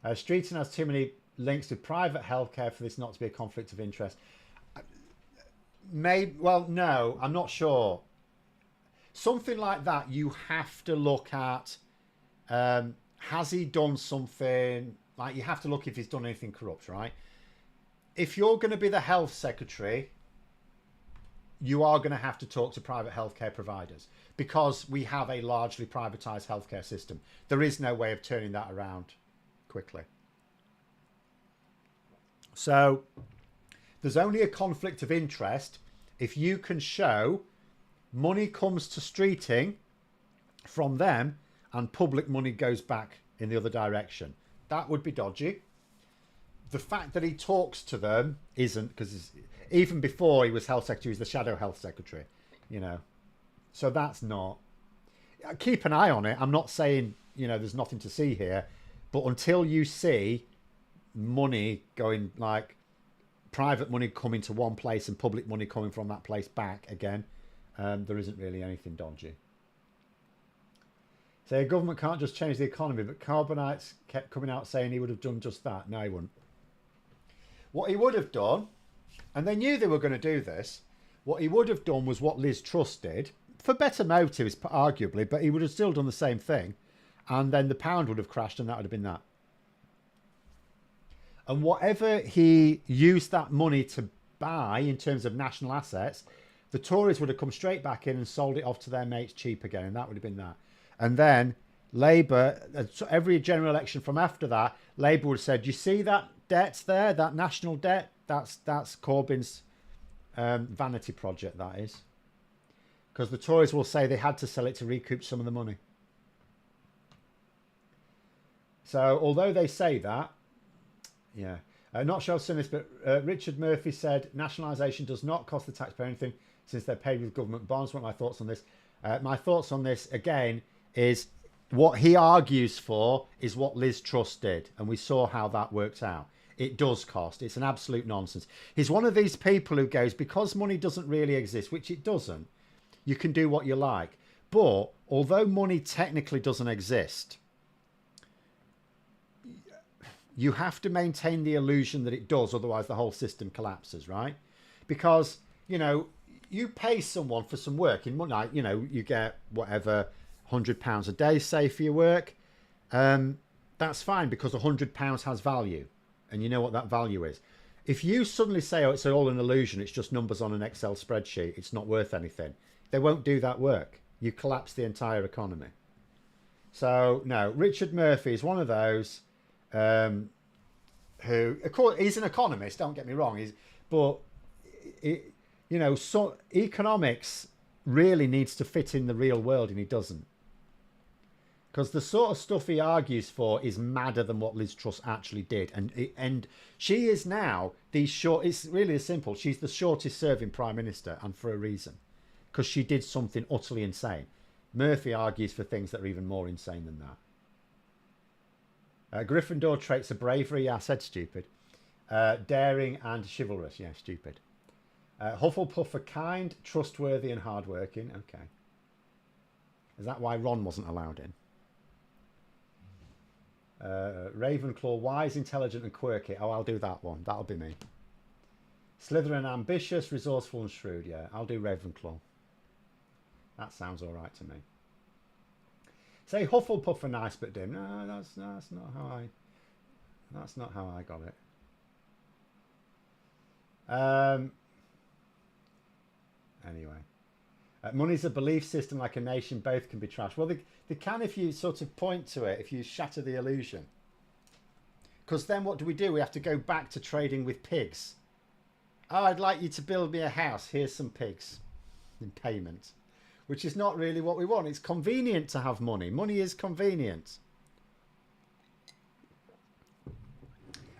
Streeton has too many links with private healthcare for this not to be a conflict of interest. No, I'm not sure. Something like that, you have to look at, has he done something, like you have to look if he's done anything corrupt, right? If you're going to be the health secretary, you are going to have to talk to private healthcare providers because we have a largely privatized healthcare system. There is no way of turning that around quickly. So there's only a conflict of interest if you can show money comes to Streeting from them and public money goes back in the other direction. That would be dodgy. The fact that he talks to them isn't, because even before he was health secretary, he was the shadow health secretary, So that's not. keep an eye on it. I'm not saying, there's nothing to see here, but until you see money going, like private money coming to one place and public money coming from that place back again, there isn't really anything dodgy. So the government can't just change the economy, but Carbonites kept coming out saying he would have done just that. No, he wouldn't. What he would have done, and they knew they were going to do this, what he would have done was what Liz Truss did, for better motives, arguably, but he would have still done the same thing. And then the pound would have crashed, and that would have been that. And whatever he used that money to buy in terms of national assets, the Tories would have come straight back in and sold it off to their mates cheap again, and that would have been that. And then Labour, every general election from after that, Labour would have said, you see that debt there, that national debt? That's Corbyn's vanity project, that is. Because the Tories will say they had to sell it to recoup some of the money. So although they say that, yeah. Not sure I've seen this, but Richard Murphy said nationalisation does not cost the taxpayer anything since they're paid with government bonds. What are my thoughts on this? My thoughts on this, again, is what he argues for is what Liz Truss did. And we saw how that worked out. It does cost. It's an absolute nonsense. He's one of these people who goes, because money doesn't really exist, which it doesn't, you can do what you like. But although money technically doesn't exist, you have to maintain the illusion that it does, otherwise the whole system collapses, right? Because, you pay someone for some work in money, you get whatever, £100 a day, say, for your work. That's fine because £100 has value, and you know what that value is. If you suddenly say, oh, it's all an illusion, it's just numbers on an Excel spreadsheet, it's not worth anything, they won't do that work. You collapse the entire economy. So, no, Richard Murphy is one of those who, of course, he's an economist, don't get me wrong, so economics really needs to fit in the real world, and he doesn't. Because the sort of stuff he argues for is madder than what Liz Truss actually did. And she is now it's really simple. She's the shortest serving Prime Minister, and for a reason. Because she did something utterly insane. Murphy argues for things that are even more insane than that. Gryffindor traits of bravery, yeah, I said stupid. Daring and chivalrous, yeah, stupid. Hufflepuff are kind, trustworthy and hardworking, okay. Is that why Ron wasn't allowed in? Ravenclaw, wise, intelligent and quirky. Oh, I'll do that one. That'll be me. Slytherin, ambitious, resourceful and shrewd, yeah. I'll do Ravenclaw. That sounds all right to me. Say Hufflepuff are nice but dim. No, that's not how I got it. Anyway. Money's a belief system like a nation. Both can be trashed. Well, they can if you sort of point to it, if you shatter the illusion. Because then what do? We have to go back to trading with pigs. Oh, I'd like you to build me a house. Here's some pigs in payment. Which is not really what we want. It's convenient to have money. Money is convenient.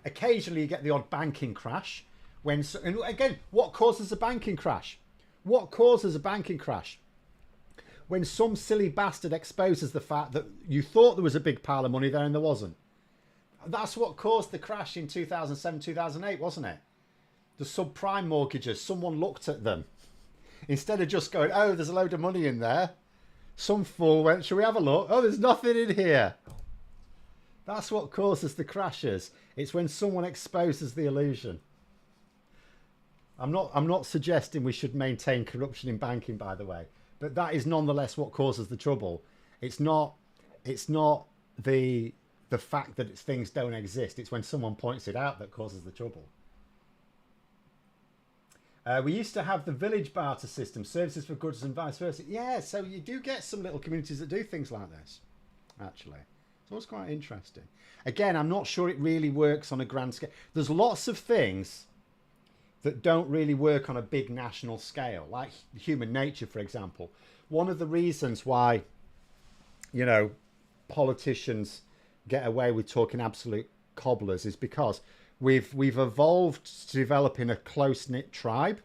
Occasionally you get the odd banking crash. And again, what causes a banking crash? What causes a banking crash? When some silly bastard exposes the fact that you thought there was a big pile of money there and there wasn't. That's what caused the crash in 2007, 2008, wasn't it? The subprime mortgages, someone looked at them. Instead of just going, oh, there's a load of money in there. Some fool went, shall we have a look? Oh, there's nothing in here. That's what causes the crashes. It's when someone exposes the illusion. I'm not suggesting we should maintain corruption in banking, by the way, but that is nonetheless what causes the trouble. It's not the fact that things don't exist. It's when someone points it out that causes the trouble. We used to have the village barter system, services for goods and vice versa. Yeah, so you do get some little communities that do things like this, actually. So it's quite interesting. Again, I'm not sure it really works on a grand scale. There's lots of things that don't really work on a big national scale, like human nature, for example. One of the reasons why, politicians get away with talking absolute cobblers is because we've evolved to develop in a close-knit tribe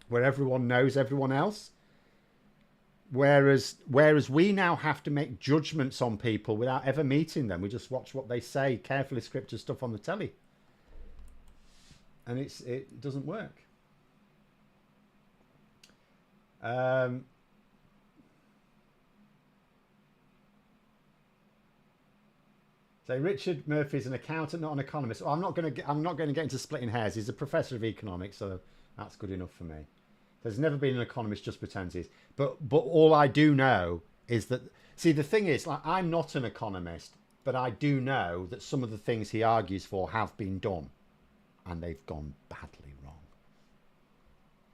where everyone knows everyone else. Whereas we now have to make judgments on people without ever meeting them. We just watch what they say, carefully scripted stuff on the telly, and it doesn't work. So Richard Murphy's an accountant, not an economist. Well, I'm not going to get into splitting hairs. He's a professor of economics, so that's good enough for me. There's never been an economist, just pretends he is. But all I do know is that, see, the thing is, like, I'm not an economist, but I do know that some of the things he argues for have been done, and they've gone badly wrong.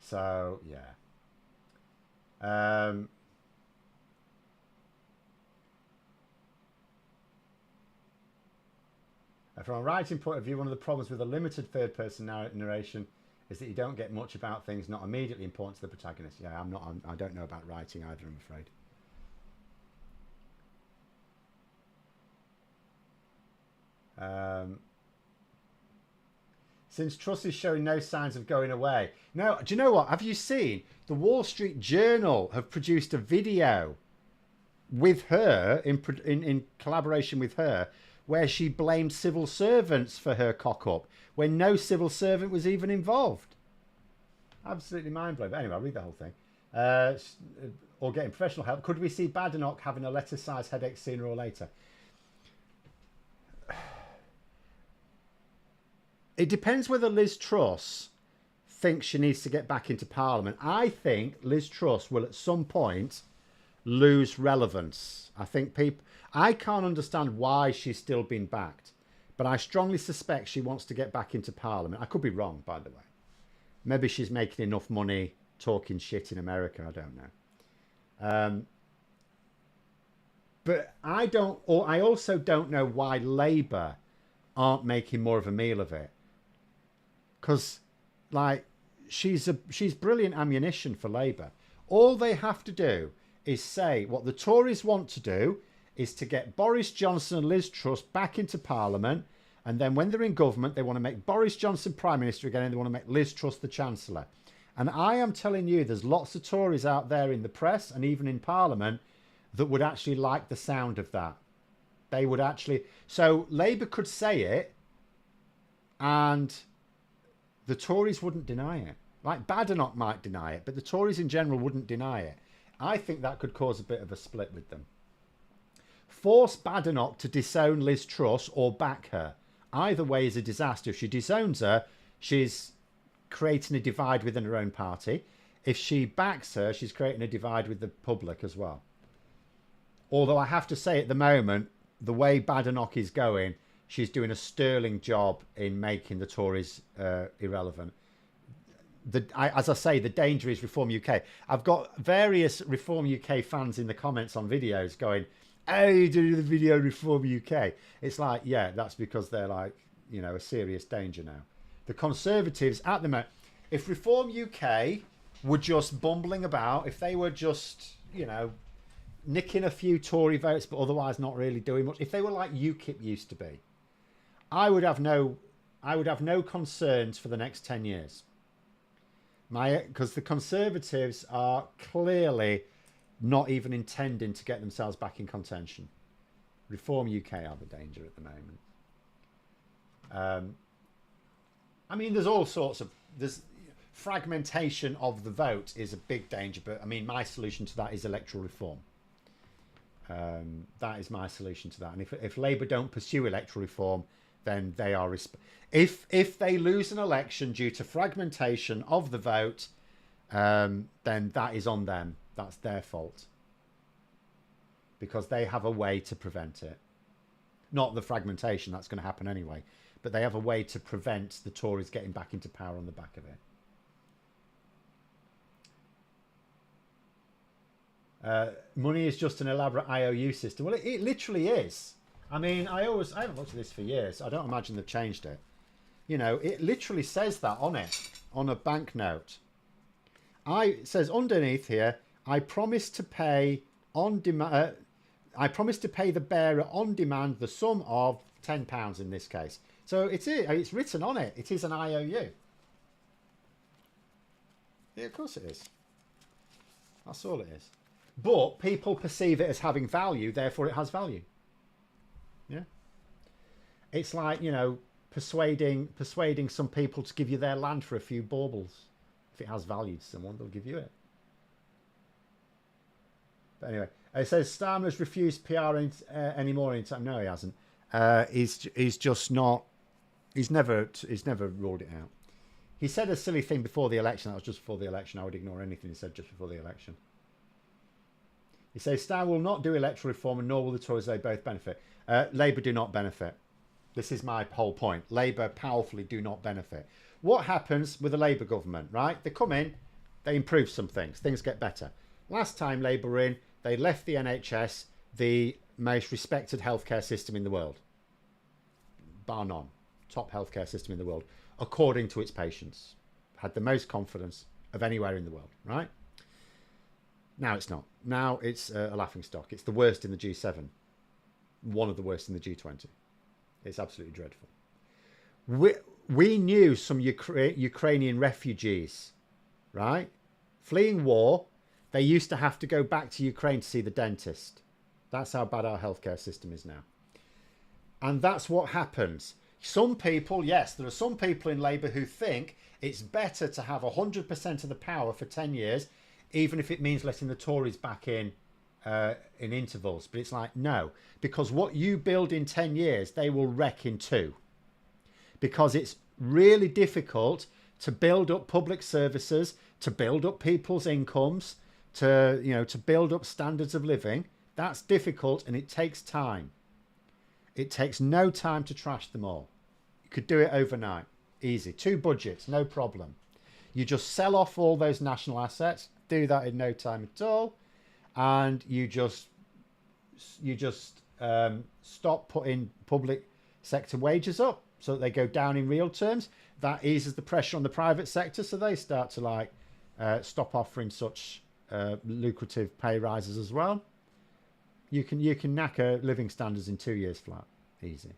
So yeah. From a writing point of view, one of the problems with a limited third-person narration is that you don't get much about things not immediately important to the protagonist. Yeah, I don't know about writing either, I'm afraid. Since Truss is showing no signs of going away. Now, do you know what? Have you seen the Wall Street Journal have produced a video with her, in collaboration with her, where she blamed civil servants for her cock-up when no civil servant was even involved. Absolutely mind-blowing. But anyway, I'll read the whole thing. Or getting professional help. Could we see Badenoch having a letter-sized headache sooner or later? It depends whether Liz Truss thinks she needs to get back into Parliament. I think Liz Truss will at some point lose relevance. I think I can't understand why she's still been backed, but I strongly suspect she wants to get back into Parliament. I could be wrong, by the way. Maybe she's making enough money talking shit in America. I don't know. But I also don't know why Labour aren't making more of a meal of it. Because, like, she's brilliant ammunition for Labour. All they have to do is say what the Tories want to do is to get Boris Johnson and Liz Truss back into Parliament, and then when they're in government, they want to make Boris Johnson Prime Minister again, and they want to make Liz Truss the Chancellor. And I am telling you, there's lots of Tories out there in the press and even in Parliament that would actually like the sound of that. They would actually... So Labour could say it, and the Tories wouldn't deny it. Like Badenoch might deny it, but the Tories in general wouldn't deny it. I think that could cause a bit of a split with them. Force Badenoch to disown Liz Truss or back her. Either way is a disaster. If she disowns her, she's creating a divide within her own party. If she backs her, she's creating a divide with the public as well. Although I have to say at the moment, the way Badenoch is going, she's doing a sterling job in making the Tories irrelevant. As I say, the danger is Reform UK. I've got various Reform UK fans in the comments on videos going, "Oh, you do the video Reform UK." It's like, yeah, that's because they're like, you know, a serious danger now. The Conservatives at the moment, if Reform UK were just bumbling about, if they were just, you know, nicking a few Tory votes but otherwise not really doing much, if they were like UKIP used to be, I would have no concerns for the next 10 years. Because the Conservatives are clearly not even intending to get themselves back in contention. Reform UK are the danger at the moment. I mean, there's all sorts of... fragmentation of the vote is a big danger, but I mean, my solution to that is electoral reform. That is my solution to that. And if Labour don't pursue electoral reform, then they are... If they lose an election due to fragmentation of the vote, then that is on them. That's their fault. Because they have a way to prevent it. Not the fragmentation, that's going to happen anyway. But they have a way to prevent the Tories getting back into power on the back of it. Money is just an elaborate IOU system. Well, it literally is. I mean, I haven't looked at this for years. I don't imagine they've changed it. You know, it literally says that on it, on a banknote. It says underneath here, I promise to pay on demand. I promise to pay the bearer on demand the sum of £10 in this case. So it's written on it. It is an IOU. Yeah, of course it is. That's all it is. But people perceive it as having value, therefore it has value. Yeah. It's like, you know, persuading some people to give you their land for a few baubles. If it has value to someone, they'll give you it. But anyway, it says Starmer's refused PR anymore anytime. No, he hasn't. He's just not. He's never ruled it out. He said a silly thing before the election. That was just before the election. I would ignore anything he said just before the election. He says Starmer will not do electoral reform, and nor will the Tories. They both benefit. Labour do not benefit. This is my whole point. Labour powerfully do not benefit. What happens with the Labour government, right? They come in, they improve some things. Things get better. Last time Labour were in, they left the NHS, the most respected healthcare system in the world. Bar none. Top healthcare system in the world, according to its patients. Had the most confidence of anywhere in the world, right? Now it's not. Now it's a laughingstock. It's the worst in the G7. One of the worst in the G20. It's absolutely dreadful. We knew some Ukrainian refugees, right? Fleeing war. They used to have to go back to Ukraine to see the dentist. That's how bad our healthcare system is now. And that's what happens. Some people, yes, there are some people in Labour who think it's better to have 100% of the power for 10 years, even if it means letting the Tories back in intervals. But it's like, no, because what you build in 10 years, they will wreck in 2. Because it's really difficult to build up public services, to build up people's incomes, to build up standards of living. That's difficult, and it takes time. It takes no time to trash them all. You could do it overnight. Easy. 2 budgets, no problem. You just sell off all those national assets, do that in no time at all, and you just stop putting public sector wages up so that they go down in real terms. That eases the pressure on the private sector, so they start to stop offering such lucrative pay rises as well. You can knacker living standards in 2 years flat, easy.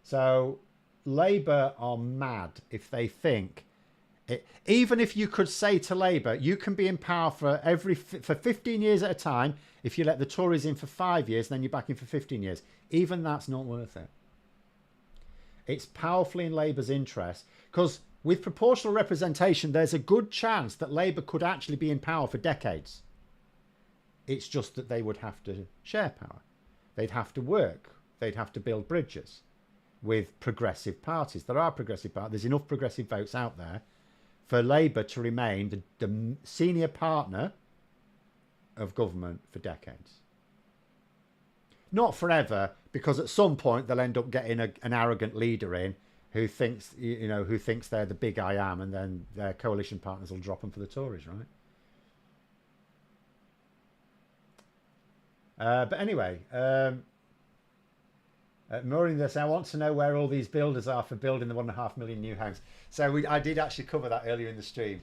So Labour are mad if they think it, even if you could say to Labour, you can be in power for 15 years at a time. If you let the Tories in for 5 years, then you're back in for 15 years. Even that's not worth it. It's powerfully in Labour's interest, because with proportional representation, there's a good chance that Labour could actually be in power for decades. It's just that they would have to share power. They'd have to work. They'd have to build bridges with progressive parties. There are progressive parties. There's enough progressive votes out there for Labour to remain the senior partner of government for decades. Not forever, because at some point they'll end up getting an arrogant leader in who thinks they're the big I am, and then their coalition partners will drop them for the Tories, right? But anyway, Maureen, this, I want to know where all these builders are for building the 1.5 million new homes. So I did actually cover that earlier in the stream.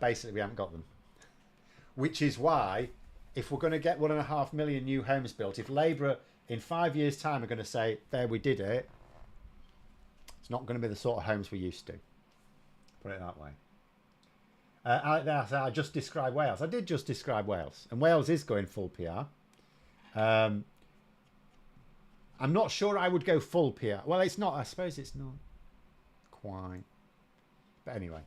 Basically, we haven't got them. Which is why, if we're going to get 1.5 million new homes built, if Labour in 5 years' time are going to say, there, we did it, it's not going to be the sort of homes we used to. Put it that way. I just described Wales. I did just describe Wales. And Wales is going full PR. I'm not sure I would go full PR. Well, it's not. I suppose it's not quite. But anyway,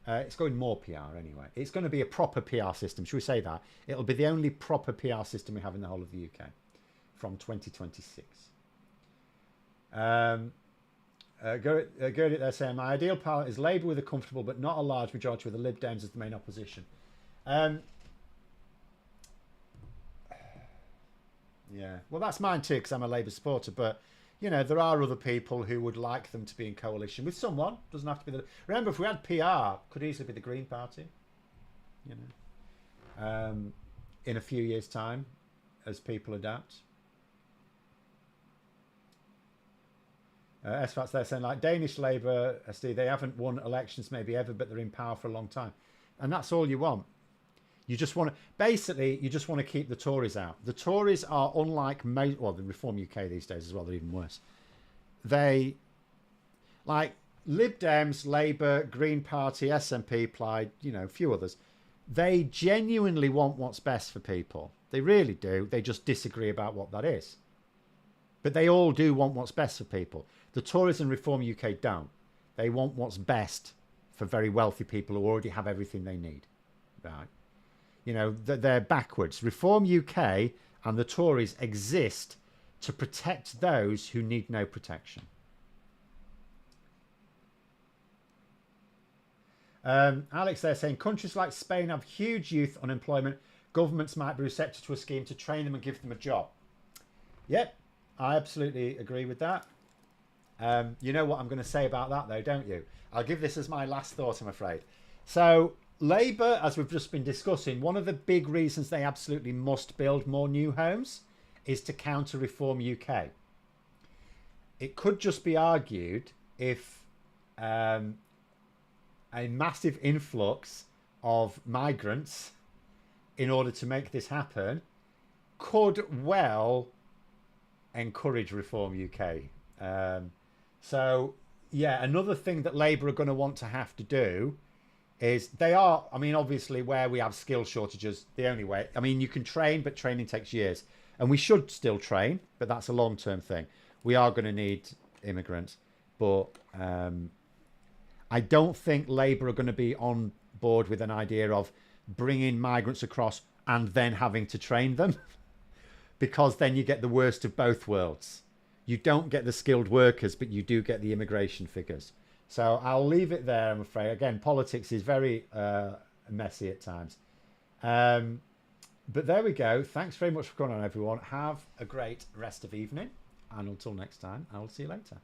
it's going more PR anyway. It's going to be a proper PR system. Should we say that? It'll be the only proper PR system we have in the whole of the UK from 2026. Gerdit there saying, my ideal parliament is Labour with a comfortable but not a large majority with the Lib Dems as the main opposition. Yeah, well, that's mine too, because I'm a Labour supporter. But, you know, there are other people who would like them to be in coalition with someone. Doesn't have to be the... Remember, if we had PR, could easily be the Green Party. You know, in a few years' time, as people adapt. SFAT's there saying, like, Danish Labour, SD, they haven't won elections maybe ever, but they're in power for a long time. And that's all you want. You just want to, basically, you just want to keep the Tories out. The Tories are unlike most, well, the Reform UK these days as well, they're even worse. They, like Lib Dems, Labour, Green Party, SNP, Plaid, you know, a few others. They genuinely want what's best for people. They really do. They just disagree about what that is. But they all do want what's best for people. The Tories and Reform UK don't. They want what's best for very wealthy people who already have everything they need. Right? You know, they're backwards. Reform UK and the Tories exist to protect those who need no protection. Alex, they're saying countries like Spain have huge youth unemployment. Governments might be receptive to a scheme to train them and give them a job. Yep, I absolutely agree with that. You know what I'm going to say about that, though, don't you? I'll give this as my last thought, I'm afraid. So Labour, as we've just been discussing, one of the big reasons they absolutely must build more new homes is to counter Reform UK. It could just be argued if a massive influx of migrants in order to make this happen could well encourage Reform UK. So, yeah, another thing that Labour are going to want to have to do is they are, I mean, obviously where we have skill shortages, the only way, I mean, you can train, but training takes years. And we should still train, but that's a long-term thing. We are going to need immigrants, but I don't think Labour are going to be on board with an idea of bringing migrants across and then having to train them, because then you get the worst of both worlds. You don't get the skilled workers, but you do get the immigration figures. So I'll leave it there, I'm afraid. Again, politics is very messy at times. But there we go. Thanks very much for coming on, everyone. Have a great rest of evening. And until next time, I will see you later.